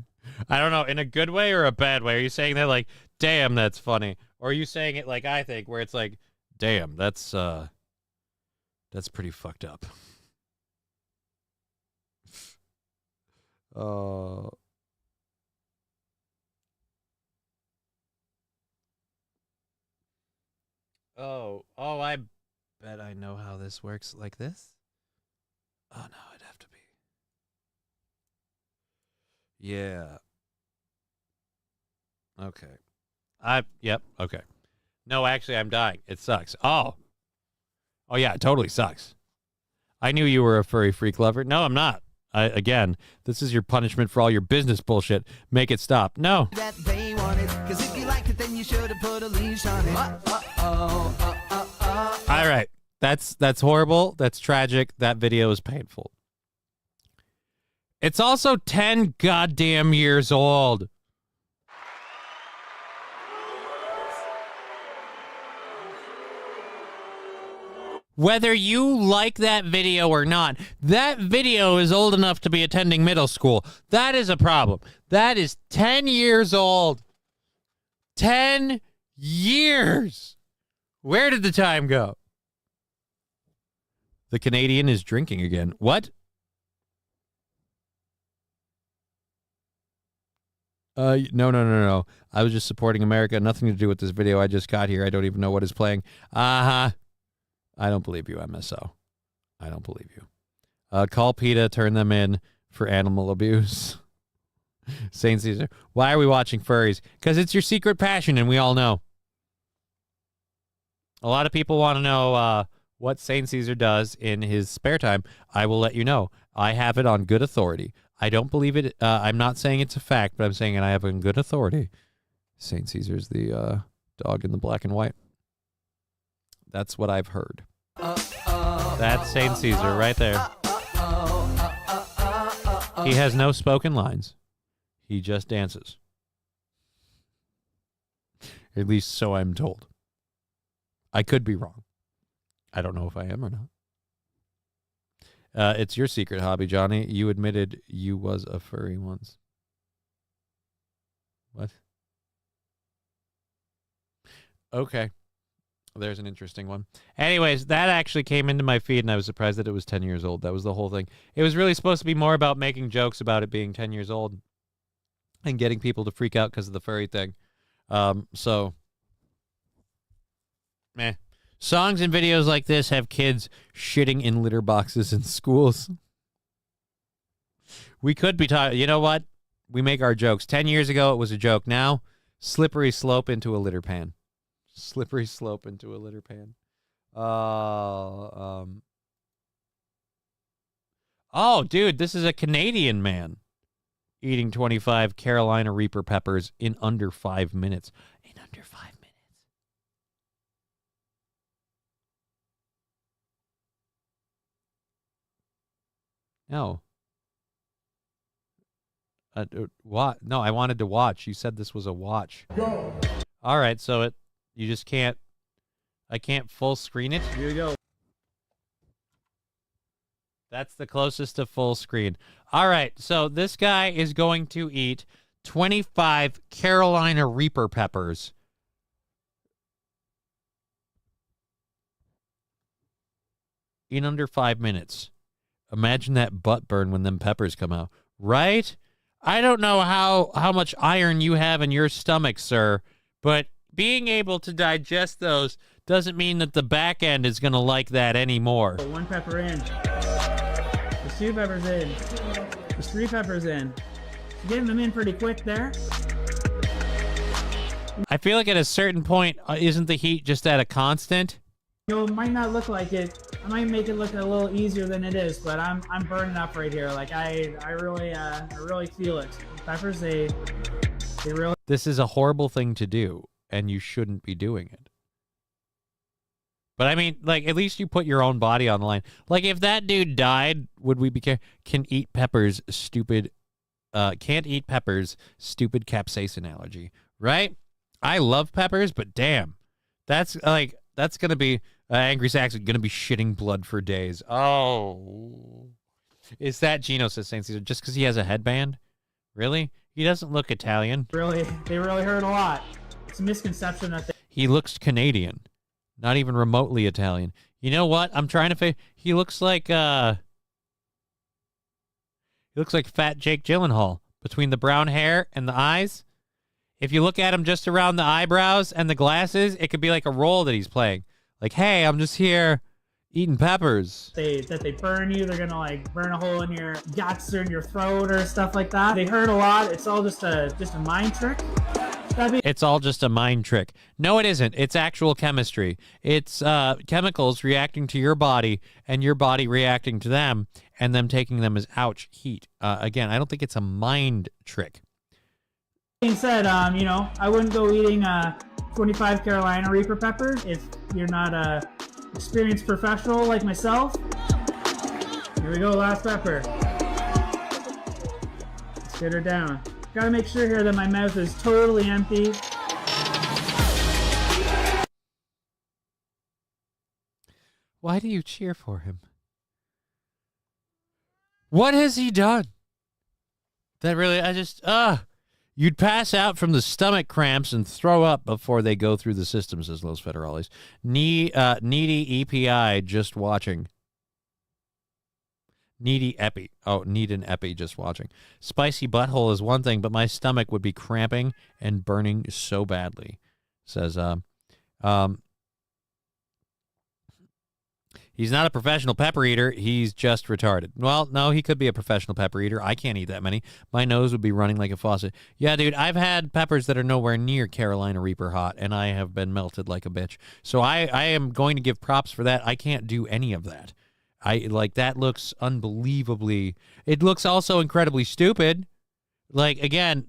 Speaker 1: I don't know, in a good way or a bad way. Are you saying that like, damn, that's funny? Or are you saying it like I think, where it's like, damn, that's pretty fucked up. I bet I know how this works. Like this? Oh, no, it'd have to be. Yeah. Okay. Yep, okay. No, actually, I'm dying. It sucks. Oh, yeah, it totally sucks. I knew you were a furry freak lover. No, I'm not. Again, this is your punishment for all your business bullshit. Make it stop. No.
Speaker 13: That they wanted, cause if you liked it, then you should have put a leash on it.
Speaker 1: All right. That's horrible. That's tragic. That video is painful. It's also 10 goddamn years old. Whether you like that video or not, that video is old enough to be attending middle school. That is a problem. That is 10 years old. 10 years. Where did the time go? The Canadian is drinking again. What? No. I was just supporting America. Nothing to do with this video. I just got here. I don't even know what is playing. I don't believe you, MSO. I don't believe you. Call PETA, turn them in for animal abuse. Saint Caesar. Why are we watching furries? Because it's your secret passion, and we all know. A lot of people want to know what Saint Caesar does in his spare time. I will let you know. I have it on good authority. I don't believe it. I'm not saying it's a fact, but I'm saying it. I have it on good authority. Saint Caesar's the dog in the black and white. That's what I've heard. That's Saint Caesar right there. He has no spoken lines. He just dances. At least so I'm told. I could be wrong. I don't know if I am or not. It's your secret hobby, Johnny. You admitted you was a furry once. What? Okay. There's an interesting one. Anyways, that actually came into my feed, and I was surprised that it was 10 years old. That was the whole thing. It was really supposed to be more about making jokes about it being 10 years old and getting people to freak out because of the furry thing. So, meh. Songs and videos like this have kids shitting in litter boxes in schools. We could be talking. You know what? We make our jokes. 10 years ago, it was a joke. Now, slippery slope into a litter pan. Slippery slope into a litter pan. Oh, dude, this is a Canadian man eating 25 Carolina Reaper peppers in under 5 minutes. In under 5 minutes. No. What? No, I wanted to watch. You said this was a watch. Go. All right, so you just can't. I can't full screen it.
Speaker 14: Here you go.
Speaker 1: That's the closest to full screen. All right, so this guy is going to eat 25 Carolina Reaper peppers. In under 5 minutes. Imagine that butt burn when them peppers come out. Right? I don't know how much iron you have in your stomach, sir, but being able to digest those doesn't mean that the back end is going to like that anymore.
Speaker 14: 1 pepper in. There's 2 peppers in. There's 3 peppers in. Getting them in pretty quick there.
Speaker 1: I feel like at a certain point, isn't the heat just at a constant?
Speaker 14: It might not look like it. I might make it look a little easier than it is, but I'm burning up right here. Like I really feel it. Peppers, they really.
Speaker 1: This is a horrible thing to do, and you shouldn't be doing it. But I mean, like, at least you put your own body on the line. Like, if that dude died, would we be can eat peppers? Stupid. Can't eat peppers. Stupid capsaicin allergy. Right? I love peppers, but damn, that's gonna be. Angry Saxon going to be shitting blood for days. Oh. Is that Gino, says St. Caesar, just because he has a headband? Really? He doesn't look Italian.
Speaker 14: They really hurt a lot. It's a misconception that
Speaker 1: he looks Canadian. Not even remotely Italian. You know what? I'm trying to he looks like Fat Jake Gyllenhaal. Between the brown hair and the eyes. If you look at him just around the eyebrows and the glasses, it could be like a role that he's playing. Like, hey, I'm just here eating peppers.
Speaker 14: They burn you. They're going to, like, burn a hole in your guts or in your throat or stuff like that. They hurt a lot. It's all just a mind trick.
Speaker 1: It's all just a mind trick. No, it isn't. It's actual chemistry. It's chemicals reacting to your body and your body reacting to them and them taking them as, ouch, heat. Again, I don't think it's a mind trick.
Speaker 14: Being said, I wouldn't go eating 25 Carolina Reaper peppers if you're not a experienced professional like myself. Here we go, last pepper. Let's get her down. Gotta make sure here that my mouth is totally empty.
Speaker 1: Why do you cheer for him? What has he done? That really, you'd pass out from the stomach cramps and throw up before they go through the system, says Los Federales. Needy EPI just watching. Needy epi. Oh, need an epi just watching. Spicy butthole is one thing, but my stomach would be cramping and burning so badly, says he's not a professional pepper eater. He's just retarded. Well, no, he could be a professional pepper eater. I can't eat that many. My nose would be running like a faucet. Yeah, dude, I've had peppers that are nowhere near Carolina Reaper hot, and I have been melted like a bitch. So I am going to give props for that. I can't do any of that. That looks unbelievably. It looks also incredibly stupid. Like, again,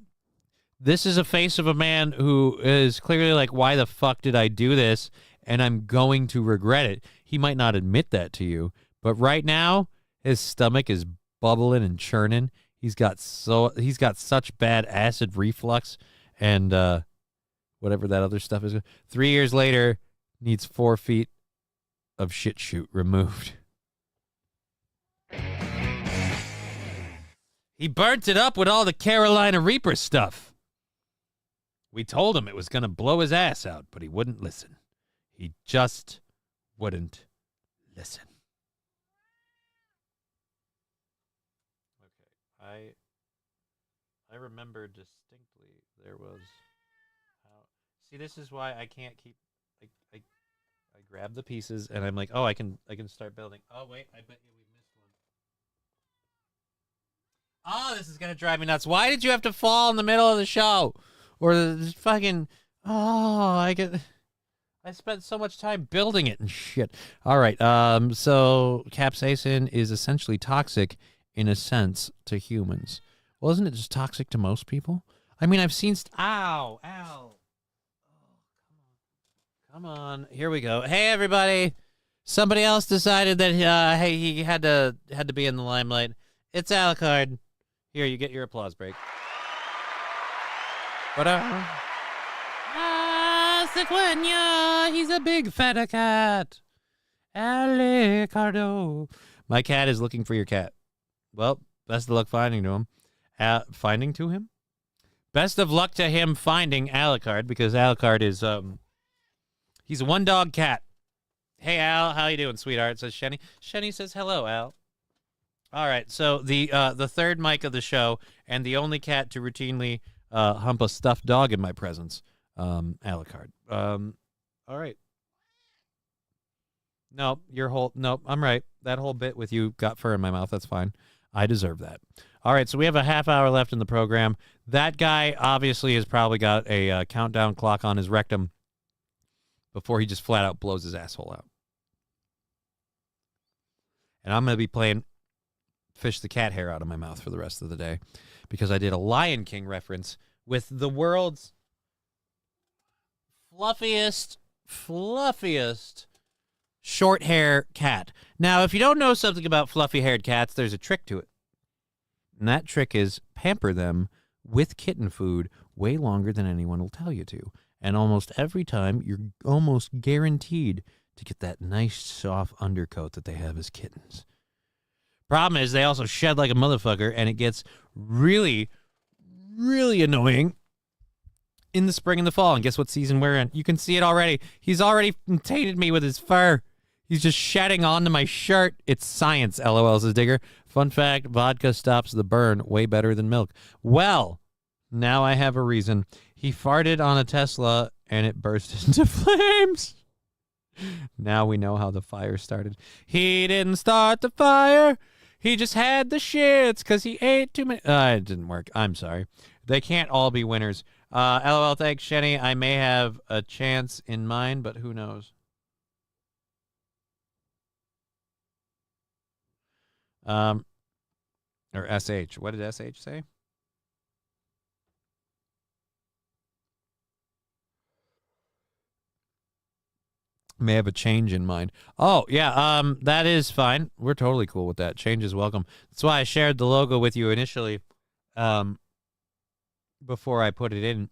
Speaker 1: this is a face of a man who is clearly like, why the fuck did I do this? And I'm going to regret it. He might not admit that to you, but right now his stomach is bubbling and churning. He's got such bad acid reflux and whatever that other stuff is. 3 years later, needs 4 feet of shit chute removed. He burnt it up with all the Carolina Reaper stuff. We told him it was going to blow his ass out, but he wouldn't listen. He just wouldn't listen. Okay, I remember distinctly there was... See, this is why I can't keep... I grab the pieces, and I'm like, oh, I can start building. Oh, wait, I bet you we missed one. Oh, this is going to drive me nuts. Why did you have to fall in the middle of the show? Or the fucking... Oh, I spent so much time building it and shit. All right, so capsaicin is essentially toxic in a sense to humans. Well, isn't it just toxic to most people? I mean, I've seen... Ow. Come on, here we go. Hey, everybody. Somebody else decided that, hey, he had to be in the limelight. It's Alucard. Here, you get your applause break. Sequoia, he's a big fat cat. Alucardo. My cat is looking for your cat. Well, best of luck finding to him. Finding to him? Best of luck to him finding Alucard, because Alucard is, he's a one-dog cat. Hey, Al, how you doing, sweetheart? Says Shenny. Shenny says hello, Al. All right, so the third mic of the show and the only cat to routinely hump a stuffed dog in my presence, Alucard. All right. Nope, I'm right. That whole bit with you got fur in my mouth. That's fine. I deserve that. All right, so we have a half hour left in the program. That guy obviously has probably got a countdown clock on his rectum before he just flat out blows his asshole out. And I'm going to be playing Fish the Cat hair out of my mouth for the rest of the day because I did a Lion King reference with the world's fluffiest short hair cat. Now, if you don't know something about fluffy-haired cats, there's a trick to it. And that trick is pamper them with kitten food way longer than anyone will tell you to. And almost every time, you're almost guaranteed to get that nice, soft undercoat that they have as kittens. Problem is, they also shed like a motherfucker, and it gets really, really annoying in the spring and the fall. And guess what season we're in? You can see it already. He's already tainted me with his fur. He's just shedding onto my shirt. It's science, LOL, says Digger. Fun fact, vodka stops the burn way better than milk. Well, now I have a reason. He farted on a Tesla, and it burst into flames. Now we know how the fire started. He didn't start the fire. He just had the shits because he ate too many. It didn't work. I'm sorry. They can't all be winners. LOL, thanks, Shenny. I may have a chance in mind, but who knows? Or SH. What did SH say? May have a change in mind. Oh, yeah, that is fine. We're totally cool with that. Change is welcome. That's why I shared the logo with you initially before I put it in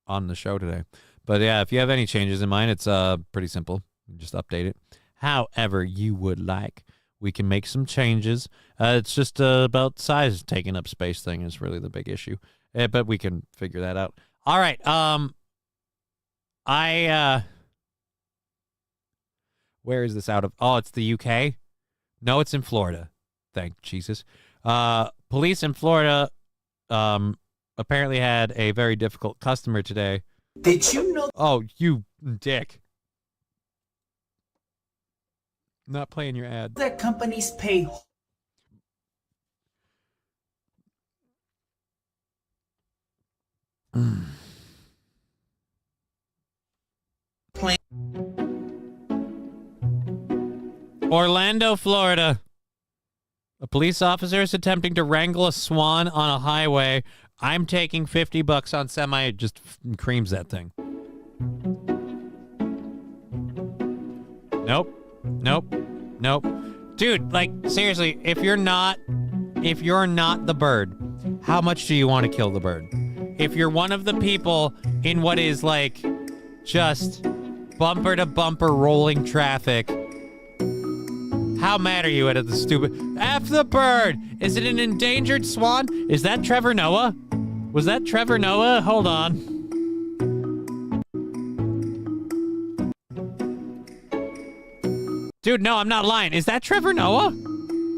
Speaker 1: on the show today. But, yeah, if you have any changes in mind, it's pretty simple. Just update it however you would like. We can make some changes. It's just about size taking up space thing is really the big issue. But we can figure that out. All right. Where is this out of? Oh, it's the UK? No, it's in Florida. Thank Jesus. Police in Florida apparently had a very difficult customer today.
Speaker 8: Did you know?
Speaker 1: Oh, you dick. Not playing your ad.
Speaker 8: That companies pay.
Speaker 1: Orlando, Florida. A police officer is attempting to wrangle a swan on a highway. I'm taking $50 on semi. It just creams that thing. Nope. Dude, like, seriously, if you're not the bird, how much do you want to kill the bird? If you're one of the people in what is like just bumper to bumper rolling traffic How mad are you at the stupid... F the bird! Is it an endangered swan? Is that Trevor Noah? Was that Trevor Noah? Hold on. Dude, no, I'm not lying. Is that Trevor Noah?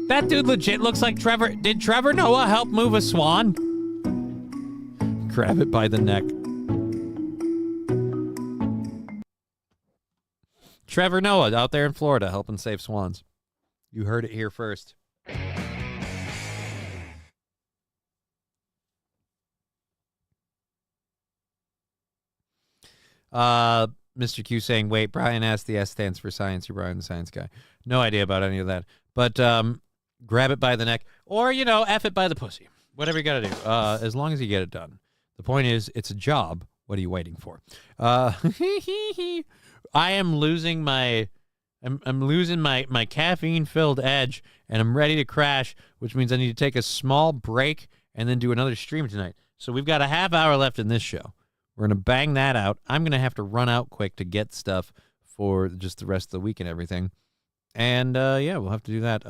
Speaker 1: That dude legit looks like Trevor... Did Trevor Noah help move a swan? Grab it by the neck. Trevor Noah out there in Florida helping save swans. You heard it here first. Mr. Q saying, wait, Brian asked the S stands for science. You're Brian the science guy. No idea about any of that. But grab it by the neck or, you know, F it by the pussy. Whatever you got to do. As long as you get it done. The point is, it's a job. What are you waiting for? I am losing my... I'm losing my caffeine-filled edge, and I'm ready to crash, which means I need to take a small break and then do another stream tonight. So we've got a half hour left in this show. We're going to bang that out. I'm going to have to run out quick to get stuff for just the rest of the week and everything. And, yeah, we'll have to do that.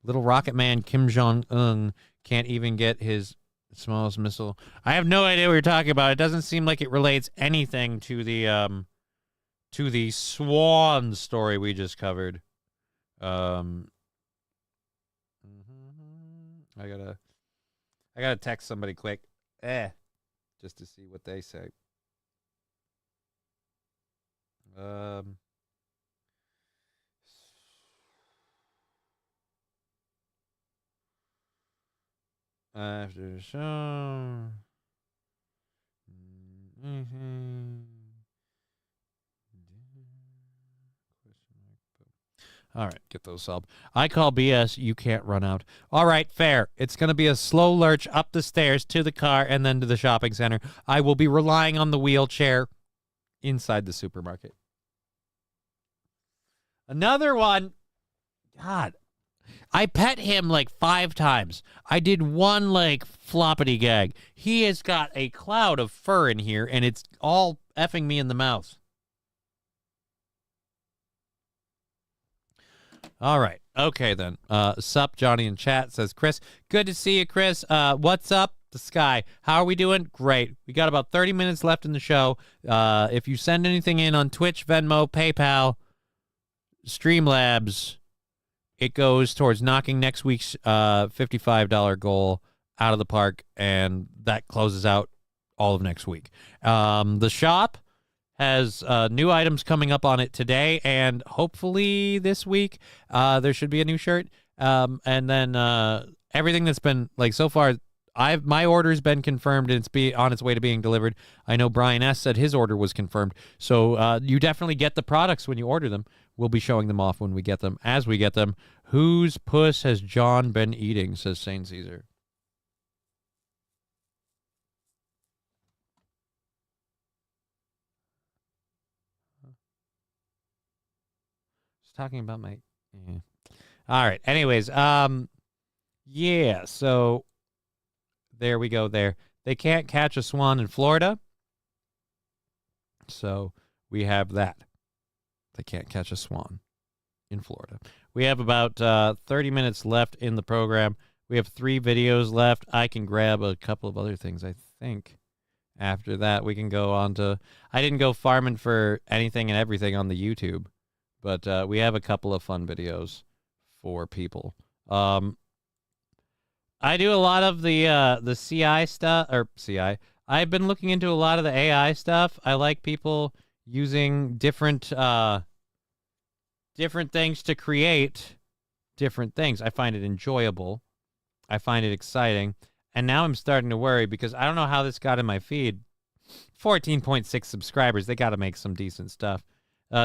Speaker 1: Little rocket man Kim Jong-un can't even get his smallest missile. I have no idea what you're talking about. It doesn't seem like it relates anything to the swan story we just covered. I gotta text somebody quick. Just to see what they say. After the show. All right, get those solved. I call BS. You can't run out. All right, fair. It's going to be a slow lurch up the stairs to the car and then to the shopping center. I will be relying on the wheelchair inside the supermarket. Another one. God. I pet him like 5 times. I did one like floppity gag. He has got a cloud of fur in here, and it's all effing me in the mouth. All right. Okay, then. Sup, Johnny in chat, says Chris. Good to see you, Chris. What's up, the sky? How are we doing? Great. We got about 30 minutes left in the show. If you send anything in on Twitch, Venmo, PayPal, Streamlabs, it goes towards knocking next week's $55 goal out of the park, and that closes out all of next week. The shop has new items coming up on it today, and hopefully this week there should be a new shirt. And then everything that's been, like, so far, my order's been confirmed, and it's on its way to being delivered. I know Brian S. said his order was confirmed. So you definitely get the products when you order them. We'll be showing them off when we get them, as we get them. Whose puss has John been eating, says Saint Caesar. Talking about my... Yeah. All right. Anyways, yeah, so there we go there. They can't catch a swan in Florida. So we have that. They can't catch a swan in Florida. We have about 30 minutes left in the program. We have 3 videos left. I can grab a couple of other things, I think. After that, we can go on to... I didn't go farming for anything and everything on the YouTube. But we have a couple of fun videos for people. I do a lot of the CI stuff, or CI. I've been looking into a lot of the AI stuff. I like people using different things to create different things. I find it enjoyable. I find it exciting. And now I'm starting to worry because I don't know how this got in my feed. 14.6 subscribers. They got to make some decent stuff.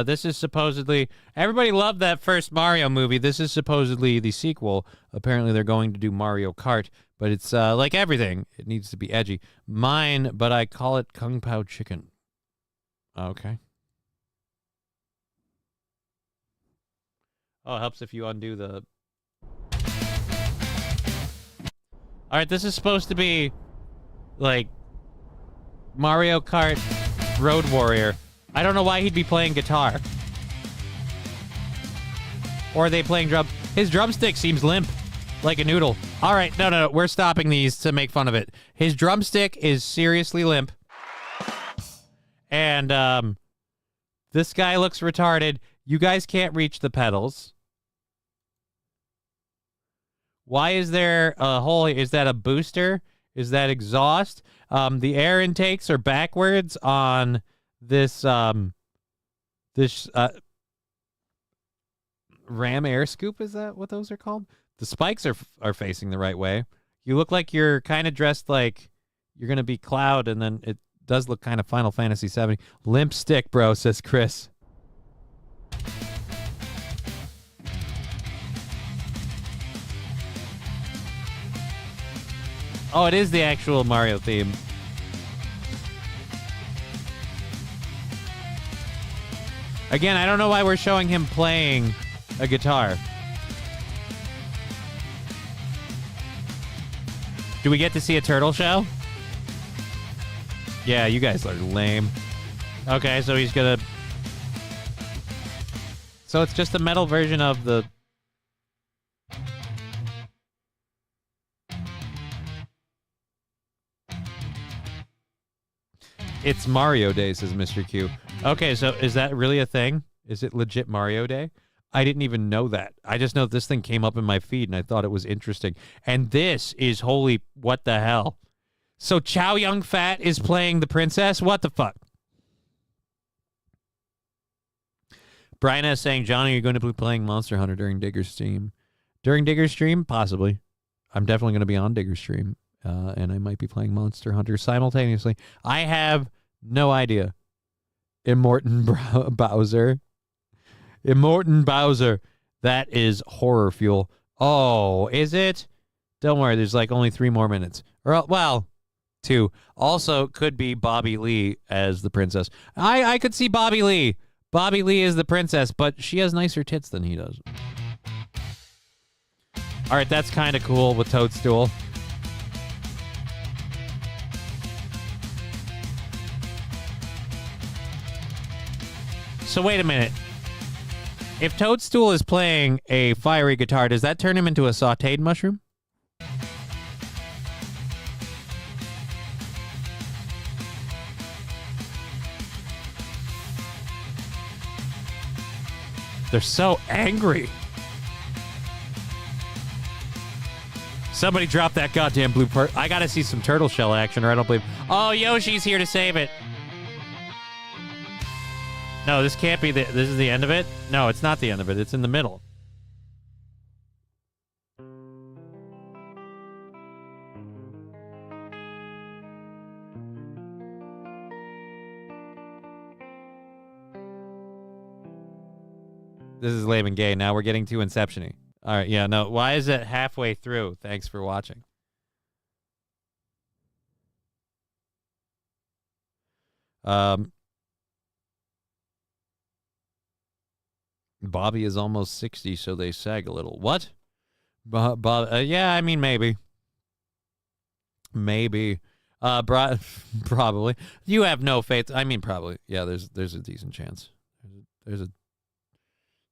Speaker 1: This is supposedly... Everybody loved that first Mario movie. This is supposedly the sequel. Apparently, they're going to do Mario Kart. But it's like everything. It needs to be edgy. Mine, but I call it Kung Pao Chicken. Okay. Oh, it helps if you undo the... All right, this is supposed to be, like, Mario Kart Road Warrior. I don't know why he'd be playing guitar. Or are they playing drum? His drumstick seems limp, like a noodle. All right, no. We're stopping these to make fun of it. His drumstick is seriously limp. And this guy looks retarded. You guys can't reach the pedals. Why is there a hole? Is that a booster? Is that exhaust? The air intakes are backwards on this Ram air scoop. Is that what those are called? The spikes are facing the right way. You look like you're kind of dressed like you're gonna be Cloud, and then it does look kind of Final Fantasy 70. Limp stick, bro, says Chris. Oh, it is the actual Mario theme. Again, I don't know why we're showing him playing a guitar. Do we get to see a turtle shell? Yeah, you guys are lame. Okay, so he's gonna... So it's just a metal version of the... It's Mario Day, says Mr. Q. Okay, so is that really a thing? Is it legit Mario Day? I didn't even know that. I just know this thing came up in my feed, and I thought it was interesting. And this is holy... What the hell? So Chow Yun Fat is playing the princess? What the fuck? Brian is saying, Johnny, you're going to be playing Monster Hunter during Digger's stream. During Digger's stream? Possibly. I'm definitely going to be on Digger's stream. And I might be playing Monster Hunter simultaneously. I have no idea. Immortan Bowser. Immortan Bowser. That is horror fuel. Oh, is it? Don't worry, there's like only 3 more minutes. Or, well, 2. Also, could be Bobby Lee as the princess. I could see Bobby Lee. Bobby Lee is the princess, but she has nicer tits than he does. All right, that's kind of cool with Toadstool. So wait a minute. If Toadstool is playing a fiery guitar, does that turn him into a sautéed mushroom? They're so angry. Somebody drop that goddamn blue part. I gotta see some turtle shell action or I don't believe... Oh, Yoshi's here to save it. No, this can't be this is the end of it? No, it's not the end of it. It's in the middle. This is lame and gay. Now we're getting to Inception-y. All right, yeah, no. Why is it halfway through? Thanks for watching. Bobby is almost 60, so they sag a little. What? Yeah, I mean, maybe. Maybe. Probably. You have no faith. I mean, probably. Yeah, there's a decent chance. It's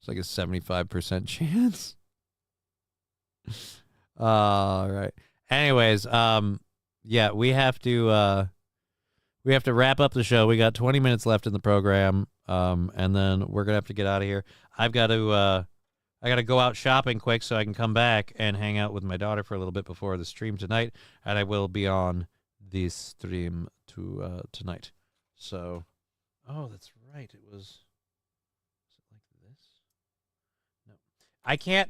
Speaker 1: like a 75% chance. All right. Anyways, yeah, we have to wrap up the show. We got 20 minutes left in the program. And then we're gonna have to get out of here. I gotta go out shopping quick so I can come back and hang out with my daughter for a little bit before the stream tonight. And I will be on the stream tonight. So, oh, that's right. It was it like this? No, I can't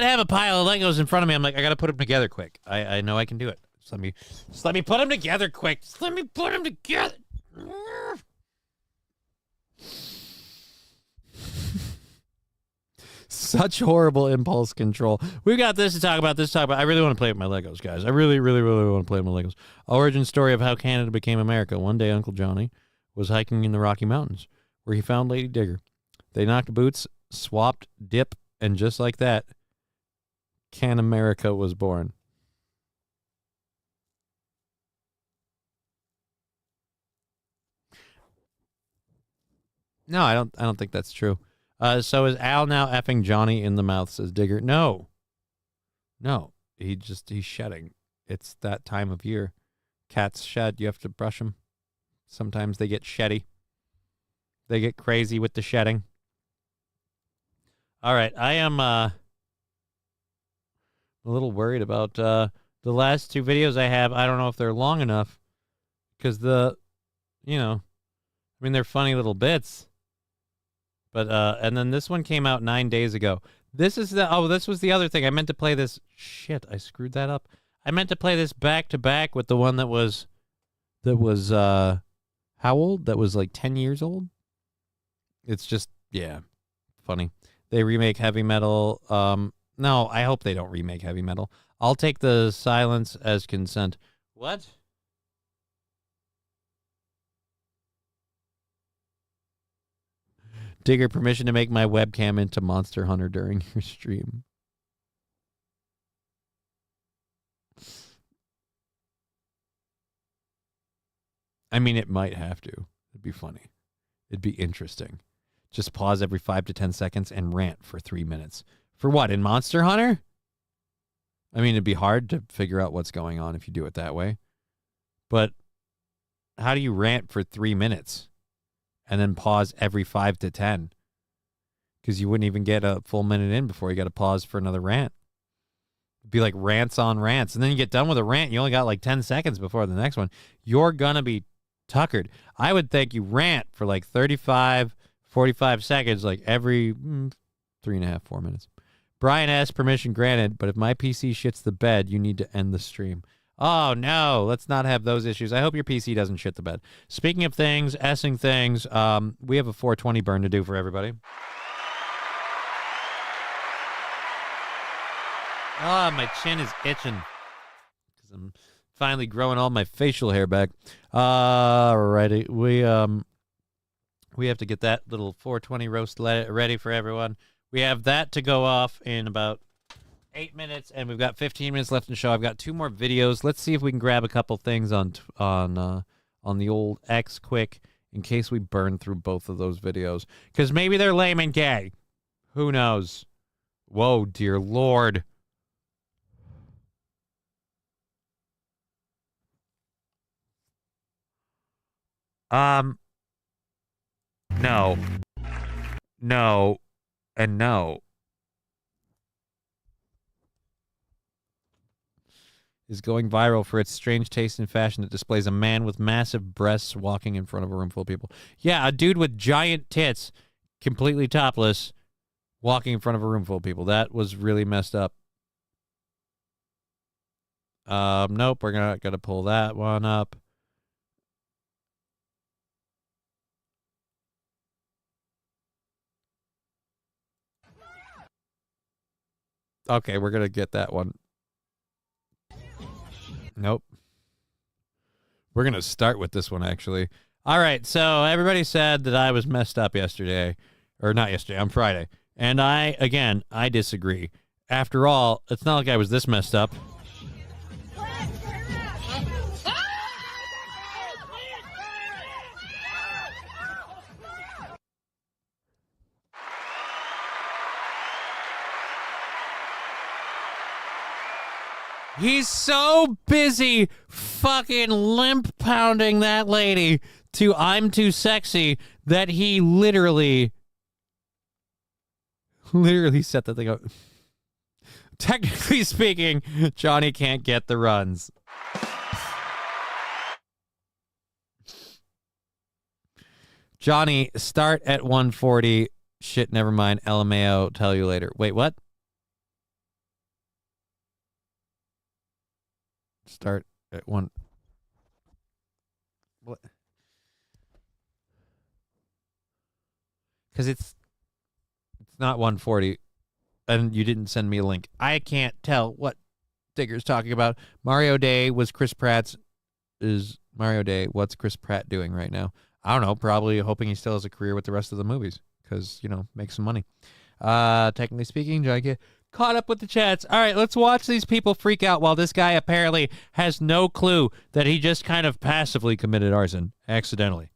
Speaker 1: have a pile of Legos in front of me. I'm like, I gotta put them together quick. I know I can do it. Just let me put them together quick. Just let me put them together. Such horrible impulse control. We got this to talk about, I really want to play with my Legos, guys. I really, really, really want to play with my Legos. Origin story of how Canada became America. One day, Uncle Johnny was hiking in the Rocky Mountains, where he found Lady Digger. They knocked boots, swapped dip, and just like that, Can America was born. No, I don't think that's true. So is Al now effing Johnny in the mouth, says Digger. No. He's shedding. It's that time of year. Cats shed. You have to brush them. Sometimes they get sheddy. They get crazy with the shedding. All right. I am a little worried about the last two videos I have. I don't know if they're long enough because they're funny little bits. But and then this one came out 9 days ago. This was the other thing. I meant to play this. Shit, I screwed that up. I meant to play this back to back with the one that was how old? That was like 10 years old. It's just, yeah, funny. They remake Heavy Metal. No, I hope they don't remake Heavy Metal. I'll take the silence as consent. What? Digger, permission to make my webcam into Monster Hunter during your stream. I mean, it might have to. It'd be funny. It'd be interesting. Just pause every 5 to 10 seconds and rant for 3 minutes. For what, in Monster Hunter? I mean, it'd be hard to figure out what's going on if you do it that way. But how do you rant for 3 minutes and then pause every 5 to 10? Because you wouldn't even get a full minute in before you got to pause for another rant. It'd be like rants on rants. And then you get done with a rant. You only got like 10 seconds before the next one. You're going to be tuckered. I would think you rant for like 35, 45 seconds, like every 3.5, 4 minutes. Brian S. permission granted, but if my PC shits the bed, you need to end the stream. Oh, no, let's not have those issues. I hope your PC doesn't shit the bed. Speaking of things, essing things, we have a 420 burn to do for everybody. Oh, my chin is itching because I'm finally growing all my facial hair back. Alrighty, we have to get that little 420 roast ready for everyone. We have that to go off in about 8 minutes, and we've got 15 minutes left in the show. I've got 2 more videos. Let's see if we can grab a couple things on the old X quick in case we burn through both of those videos. Because maybe they're lame and gay. Who knows? Whoa, dear Lord. No. No. And no. Is going viral for its strange taste in fashion that displays a man with massive breasts walking in front of a room full of people. Yeah, a dude with giant tits, completely topless, walking in front of a room full of people. That was really messed up. Nope, we're not gonna pull that one up. Okay, we're gonna get that one. Nope. We're going to start with this one, actually. All right, so everybody said that I was messed up yesterday. Or not yesterday, on Friday. And I disagree. After all, it's not like I was this messed up. He's so busy fucking limp pounding that lady to I'm Too Sexy that he literally set that thing up. Technically speaking, Johnny can't get the runs. Johnny, start at 140. Shit, never mind. LMAO, tell you later. Wait, what? Start at 1. What? Because it's not 140, and you didn't send me a link. I can't tell what Digger's talking about. Mario Day was Chris Pratt's. Is Mario Day? What's Chris Pratt doing right now? I don't know. Probably hoping he still has a career with the rest of the movies because make some money. Technically speaking, Johnny get caught up with the chats. All right, let's watch these people freak out while this guy apparently has no clue that he just kind of passively committed arson accidentally.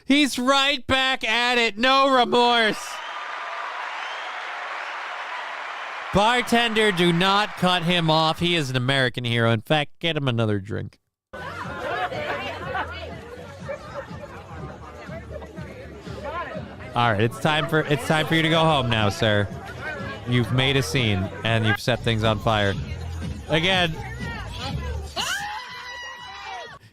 Speaker 1: He's right back at it. No remorse. Bartender, do not cut him off. He is an American hero. In fact, get him another drink. All right, it's time for you to go home now, sir. You've made a scene and you've set things on fire. Again.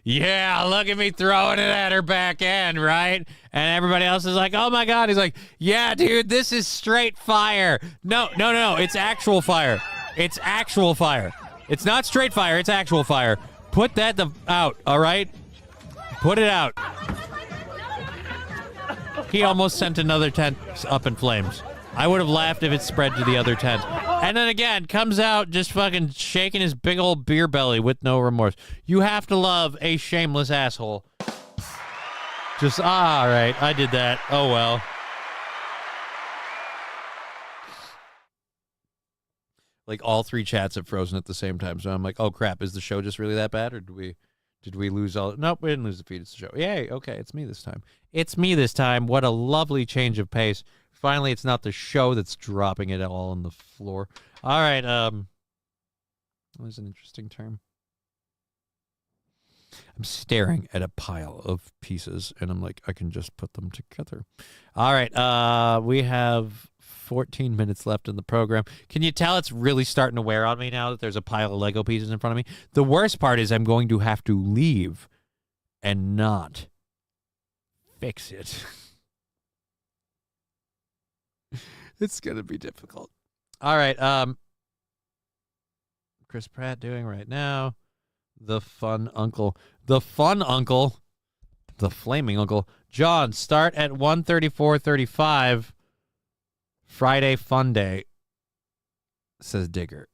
Speaker 1: Yeah, look at me throwing it at her back end, right? And everybody else is like, oh my God. He's like, yeah, dude, this is straight fire. No, it's actual fire. It's actual fire. It's not straight fire, it's actual fire. Put that out, all right? Put it out. He almost sent another tent up in flames. I would have laughed if it spread to the other tent. And then again, comes out just fucking shaking his big old beer belly with no remorse. You have to love a shameless asshole. Just, all right, I did that. Oh, well. Like, all three chats have frozen at the same time. So I'm like, oh, crap, is the show just really that bad? Or did we lose all? Nope, we didn't lose the feed. It's the show. Yay, okay, it's me this time. It's me this time. What a lovely change of pace. Finally, it's not the show that's dropping it all on the floor. All right, that was an interesting term. I'm staring at a pile of pieces, and I'm like, I can just put them together. All right, we have 14 minutes left in the program. Can you tell it's really starting to wear on me now that there's a pile of Lego pieces in front of me? The worst part is I'm going to have to leave and not fix it. It's going to be difficult. All right. Chris Pratt doing right now. The fun uncle. The fun uncle. The flaming uncle. John, start at 1:34:35. Friday fun day, says Digger.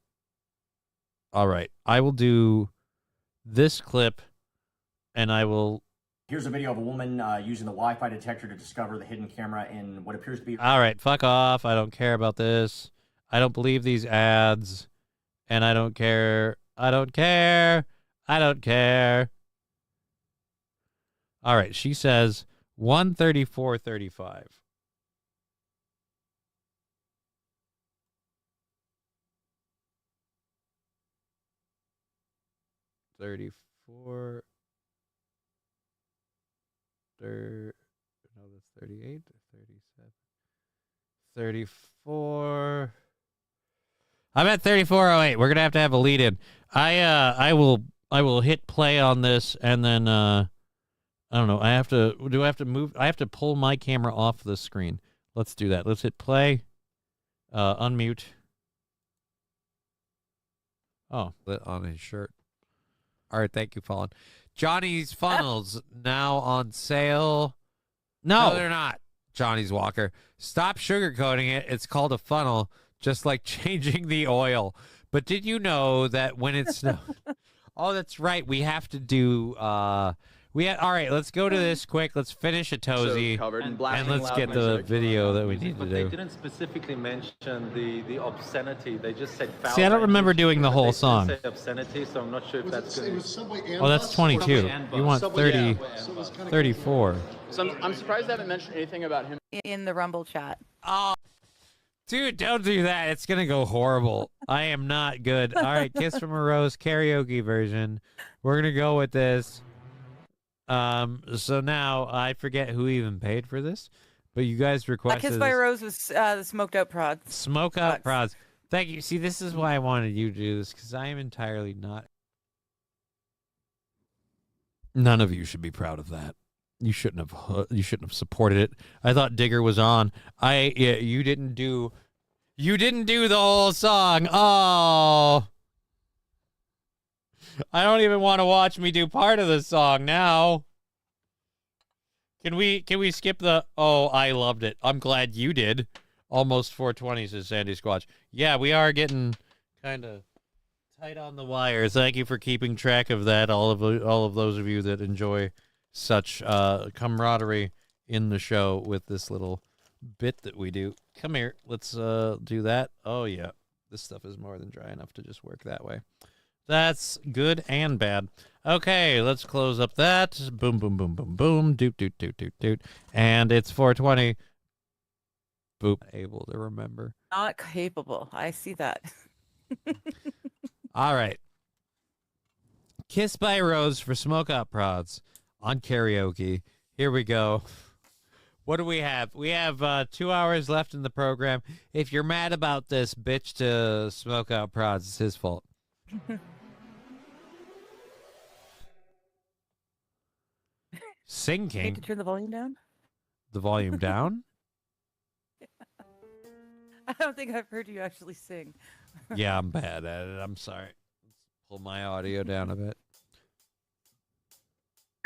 Speaker 1: All right. I will do this clip, and I will...
Speaker 15: Here's a video of a woman using the Wi-Fi detector to discover the hidden camera in what appears to be...
Speaker 1: All right, fuck off. I don't care about this. I don't believe these ads. And I don't care. I don't care. I don't care. All right, she says 1:34:35. 34... No, that's 38, 37, 34. I'm at 34:08. We're gonna have to have a lead in. I will hit play on this, and then I don't know. I have to move? I have to pull my camera off the screen. Let's do that. Let's hit play. Unmute. Oh, lit on his shirt. All right, thank you, Fallen. Johnny's funnels now on sale. No, they're not. Johnny's Walker. Stop sugarcoating it. It's called a funnel, just like changing the oil. But did you know that when it snows? Oh, that's right. We have to do. All right, let's go to this quick. Let's finish a Tozy, and let's get the video that we need to do.
Speaker 16: They didn't specifically mention the obscenity. They just said foul.
Speaker 1: See, I don't remember doing the whole song.
Speaker 16: Say obscenity, so I'm not sure if that's good.
Speaker 1: Oh, that's 22. You want 30, 34.
Speaker 17: So I'm surprised they haven't mentioned anything about him
Speaker 18: in the Rumble chat.
Speaker 1: Oh, dude, don't do that. It's going to go horrible. I am not good. All right, Kiss from a Rose karaoke version. We're going to go with this. So now I forget who even paid for this, but you guys requested.
Speaker 18: Kiss by a Rose was the smoked out prods.
Speaker 1: Smoke out prods. Thank you. See, this is why I wanted you to do this, because I am entirely not. None of you should be proud of that. You shouldn't have supported it. I thought Digger was on. You didn't do the whole song. Oh. I don't even want to watch me do part of the song now. Can we skip the... Oh, I loved it. I'm glad you did. Almost 420, says Sandy Squatch. Yeah, we are getting kind of tight on the wire. Thank you for keeping track of that, all of those of you that enjoy such camaraderie in the show with this little bit that we do. Come here. Let's do that. Oh, yeah. This stuff is more than dry enough to just work that way. That's good and bad. Okay, let's close up that. Boom, boom, boom, boom, boom. Doot, doot, doot, doot, doot. And it's 4:20. Boop. Able to remember.
Speaker 18: Not capable. I see that.
Speaker 1: All right. Kiss by a Rose for Smoke Out Prods on karaoke. Here we go. What do we have? We have 2 hours left in the program. If you're mad about this, bitch to Smoke Out Prods. It's his fault. Sing
Speaker 18: Need
Speaker 1: King.
Speaker 18: to turn the volume down?
Speaker 1: The volume down?
Speaker 18: I don't think I've heard you actually sing.
Speaker 1: Yeah, I'm bad at it. I'm sorry. Let's pull my audio down a bit.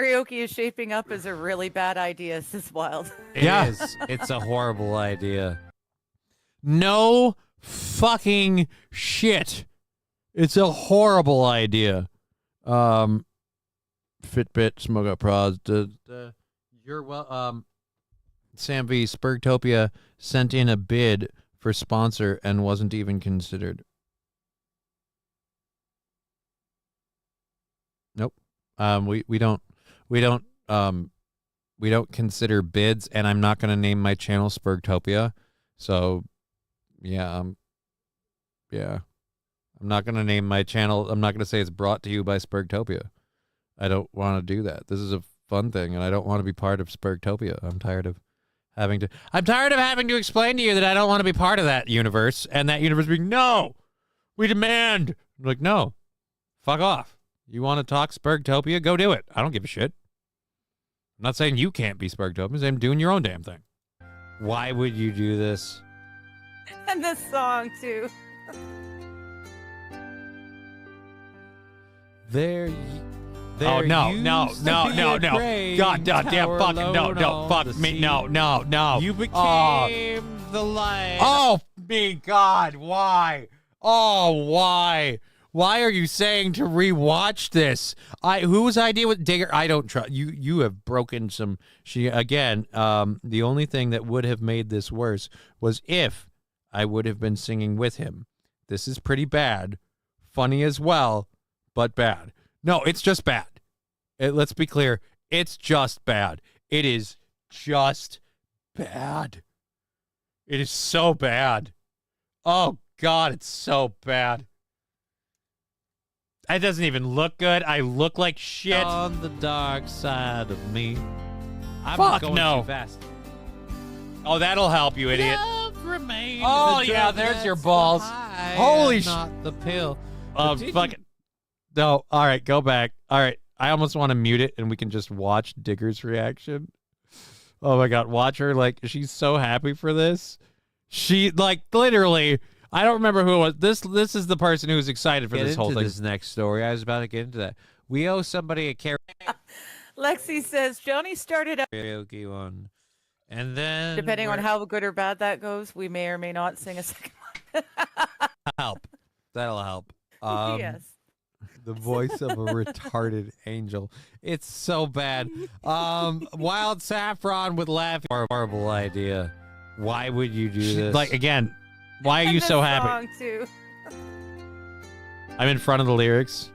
Speaker 18: Karaoke is shaping up as a really bad idea. This is wild.
Speaker 1: It is. It's a horrible idea. No fucking shit. It's a horrible idea. Fitbit, Smoke Out Prods. You're well. Sam V. Spurgtopia sent in a bid for sponsor and wasn't even considered. Nope. We don't consider bids, and I'm not going to name my channel Spurgtopia. So, yeah, I'm not going to name my channel. I'm not going to say it's brought to you by Spurgtopia. I don't want to do that. This is a fun thing, and I don't want to be part of Spurgtopia. I'm tired of having to explain to you that I don't want to be part of that universe, and that universe being, no, we demand. I'm like, no, fuck off. You want to talk Spurgtopia? Go do it. I don't give a shit. I'm not saying you can't be Spurgtopia. I'm saying doing your own damn thing. Why would you do this?
Speaker 18: And this song, too.
Speaker 1: Oh, no. God damn fucking no, fuck me, no.
Speaker 19: You became the light.
Speaker 1: Oh, me God, why? Oh, why? Why are you saying to rewatch this? Whose idea was Digger? I don't trust you. You have broken some. The only thing that would have made this worse was if I would have been singing with him. This is pretty bad, funny as well, but bad. No, it's just bad. Let's be clear. It's just bad. It is just bad. It is so bad. Oh God, it's so bad. It doesn't even look good. I look like shit.
Speaker 19: On the dark side of me. I'm
Speaker 1: Fuck
Speaker 19: going
Speaker 1: no.
Speaker 19: too fast.
Speaker 1: Oh, that'll help you, idiot.
Speaker 19: Remain
Speaker 1: Oh,
Speaker 19: the
Speaker 1: yeah,
Speaker 19: drug
Speaker 1: there's your
Speaker 19: that's
Speaker 1: balls.
Speaker 19: high
Speaker 1: Holy
Speaker 19: and
Speaker 1: sh-
Speaker 19: not the pill.
Speaker 1: Fuck it. No, all right, go back. All right, I almost want to mute it and we can just watch Digger's reaction. Oh my God, watch her. Like, she's so happy for this. She, like, literally, I don't remember who it was. This is the person who was excited for this whole thing.
Speaker 19: This next story. I was about to get into that. We owe somebody a
Speaker 18: Lexi says Johnny started out.
Speaker 19: karaoke one. And then
Speaker 18: Depending on how good or bad that goes, we may or may not sing a second one.
Speaker 1: Help. That'll help.
Speaker 18: Yes.
Speaker 1: The voice of a retarded angel. It's so bad. Wild Saffron with laughing. Horrible idea. Why would you do this? Like, again, why are you so happy?
Speaker 18: Song too.
Speaker 1: I'm in front of the lyrics.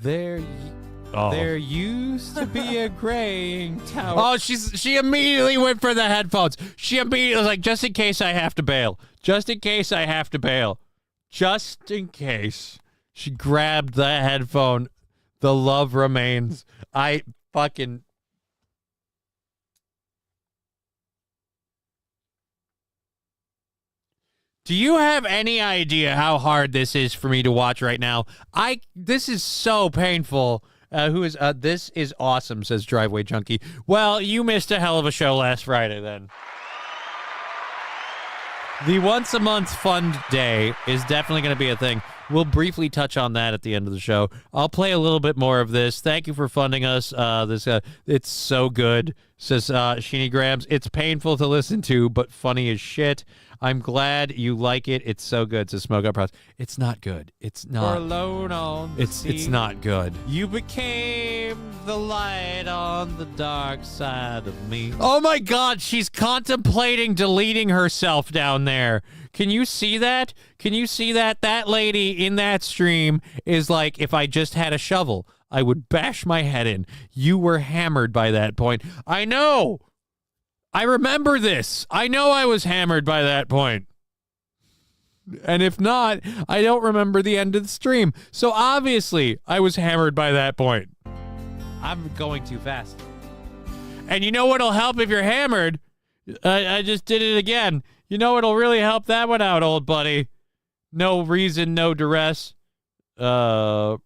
Speaker 19: There used to be a graying tower.
Speaker 1: Oh, she immediately went for the headphones. She immediately was like, just in case I have to bail. Just in case I have to bail. Just in case. She grabbed the headphone. The love remains. I fucking... Do you have any idea how hard this is for me to watch right now? This is so painful. This is awesome, says Driveway Junkie. Well, you missed a hell of a show last Friday then. The once a month fund day is definitely going to be a thing. We'll briefly touch on that at the end of the show. I'll play a little bit more of this. Thank you for funding us. It's so good, says Sheeny Grams. It's painful to listen to, but funny as shit. I'm glad you like it. It's so good, says Smoke Out Prods. It's not good. It's not.
Speaker 19: Alone on the
Speaker 1: It's not good.
Speaker 19: You became the light on the dark side of me.
Speaker 1: Oh my God, she's contemplating deleting herself down there. Can you see that? Can you see that? That lady in that stream is like, if I just had a shovel, I would bash my head in. You were hammered by that point. I know. I remember this. I know I was hammered by that point. And if not, I don't remember the end of the stream. So obviously, I was hammered by that point. I'm going too fast. And you know what'll help if you're hammered? I just did it again. You know what'll really help that one out, old buddy? No reason, no duress. Oh,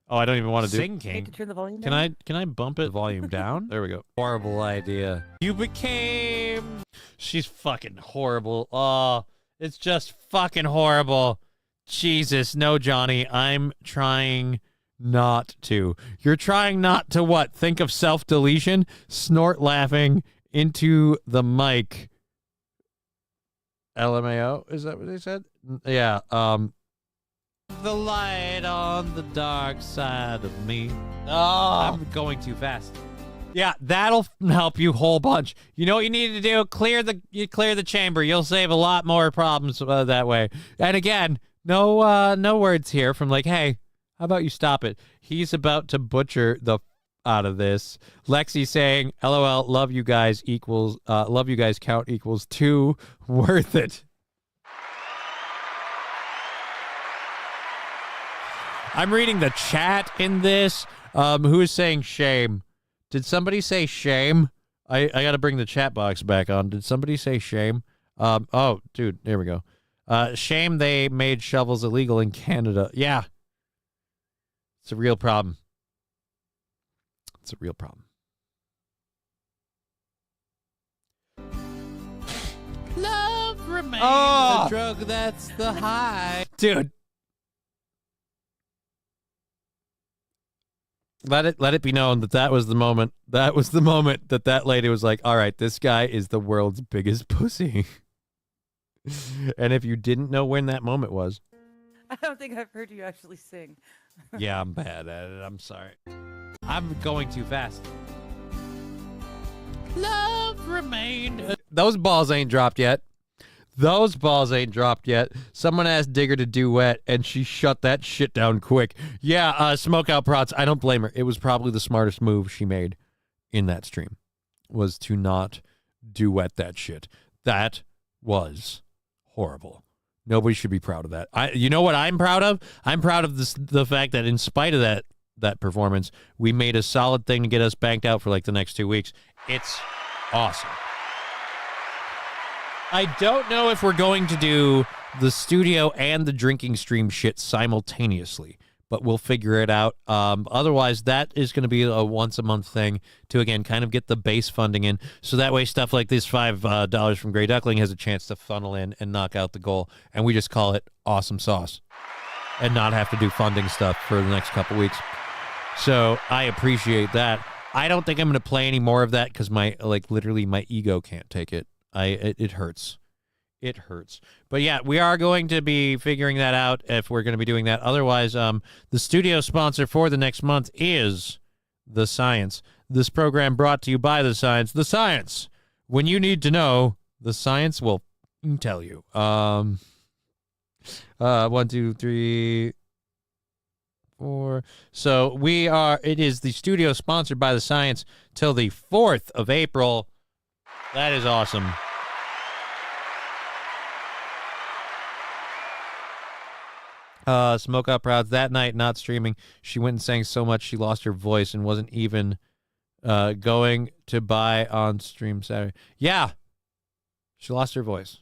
Speaker 1: I don't even want to do
Speaker 18: Can turn the volume down?
Speaker 1: Can I bump it volume down? There we go. Horrible idea. You became... She's fucking horrible. Oh, it's just fucking horrible. Jesus, no, Johnny. I'm trying not to. You're trying not to what? Think of self-deletion? Snort laughing into the mic. LMAO? Is that what they said? Yeah, the light on the dark side of me. Oh, I'm going too fast. Yeah, that'll help you a whole bunch. You know what you need to do? Clear the chamber. You'll save a lot more problems that way. And again, no words here from like, hey, how about you stop it? He's about to butcher the out of this. Lexi saying, LOL, love you guys count equals 2. Worth it. I'm reading the chat in this. Who is saying shame? Did somebody say shame? I got to bring the chat box back on. Did somebody say shame? Oh, dude, there we go. Shame they made shovels illegal in Canada. Yeah. It's a real problem. It's a real problem. Love remains the drug that's the high. Dude. Let it be known that was the moment. That was the moment that lady was like, all right, this guy is the world's biggest pussy. And if you didn't know when that moment was.
Speaker 18: I don't think I've heard you actually sing.
Speaker 1: Yeah, I'm bad at it. I'm sorry. I'm going too fast. Love remained. Those balls ain't dropped yet. Those balls ain't dropped yet. Someone asked Digger to duet, and she shut that shit down quick. Yeah, Smoke Out Prots, I don't blame her. It was probably the smartest move she made in that stream, was to not duet that shit. That was horrible. Nobody should be proud of that. You know what I'm proud of? I'm proud of the fact that in spite of that performance, we made a solid thing to get us banked out for like the next 2 weeks. It's awesome. I don't know if we're going to do the studio and the drinking stream shit simultaneously, but we'll figure it out. Otherwise, that is going to be a once-a-month thing to, again, kind of get the base funding in. So that way stuff like this $5 from Grey Duckling has a chance to funnel in and knock out the goal. And we just call it awesome sauce and not have to do funding stuff for the next couple weeks. So I appreciate that. I don't think I'm going to play any more of that because literally my ego can't take it. It hurts. It hurts. But yeah, we are going to be figuring that out if we're going to be doing that. Otherwise, the studio sponsor for the next month is The Science. This program brought to you by The Science. The Science. When you need to know, The Science will tell you. 1, 2, 3, 4. So it is the studio sponsored by The Science till the 4th of April. That is awesome. Smoke Out Prouds. That night, not streaming, she went and sang so much she lost her voice and wasn't even going to buy on stream Saturday. Yeah, she lost her voice.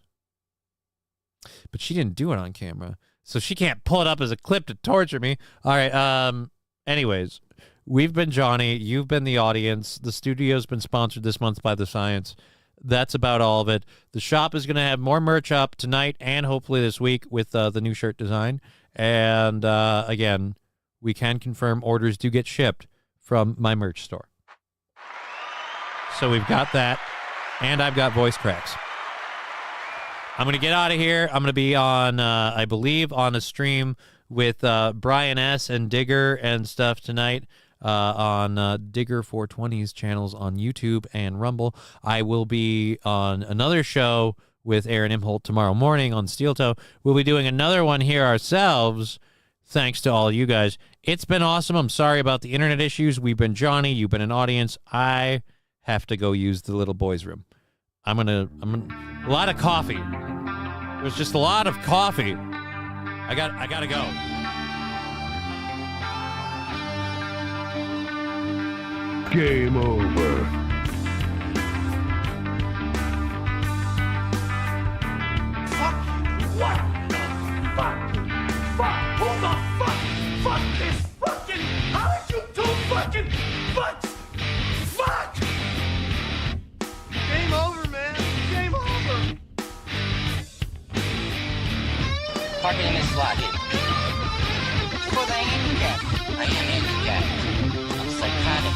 Speaker 1: But she didn't do it on camera, so she can't pull it up as a clip to torture me. All right, anyways. We've been Johnny. You've been the audience. The studio's been sponsored this month by The Science. That's about all of it. The shop is going to have more merch up tonight and hopefully this week with the new shirt design. And again, we can confirm orders do get shipped from my merch store. So we've got that. And I've got voice cracks. I'm going to get out of here. I'm going to be on, I believe, on a stream with Brian S. and Digger and stuff tonight. on Digger 420's channels on YouTube and Rumble. I will be on another show with Aaron Imholt tomorrow morning on Steel Toe. We'll be doing another one here ourselves, thanks to all you guys. It's been awesome. I'm sorry about the internet issues. We've been Johnny. You've been an audience. I have to go use the little boys' room. I'm gonna a lot of coffee. There's just a lot of coffee. I gotta go.
Speaker 20: Game over.
Speaker 8: What the fuck? Fuck! Who the fuck? Fuck this fucking! How did you two fucking fuck? Fuck! Game over, man. Game over.
Speaker 21: Park it in this slot. Because I am handicapped. I'm psychotic.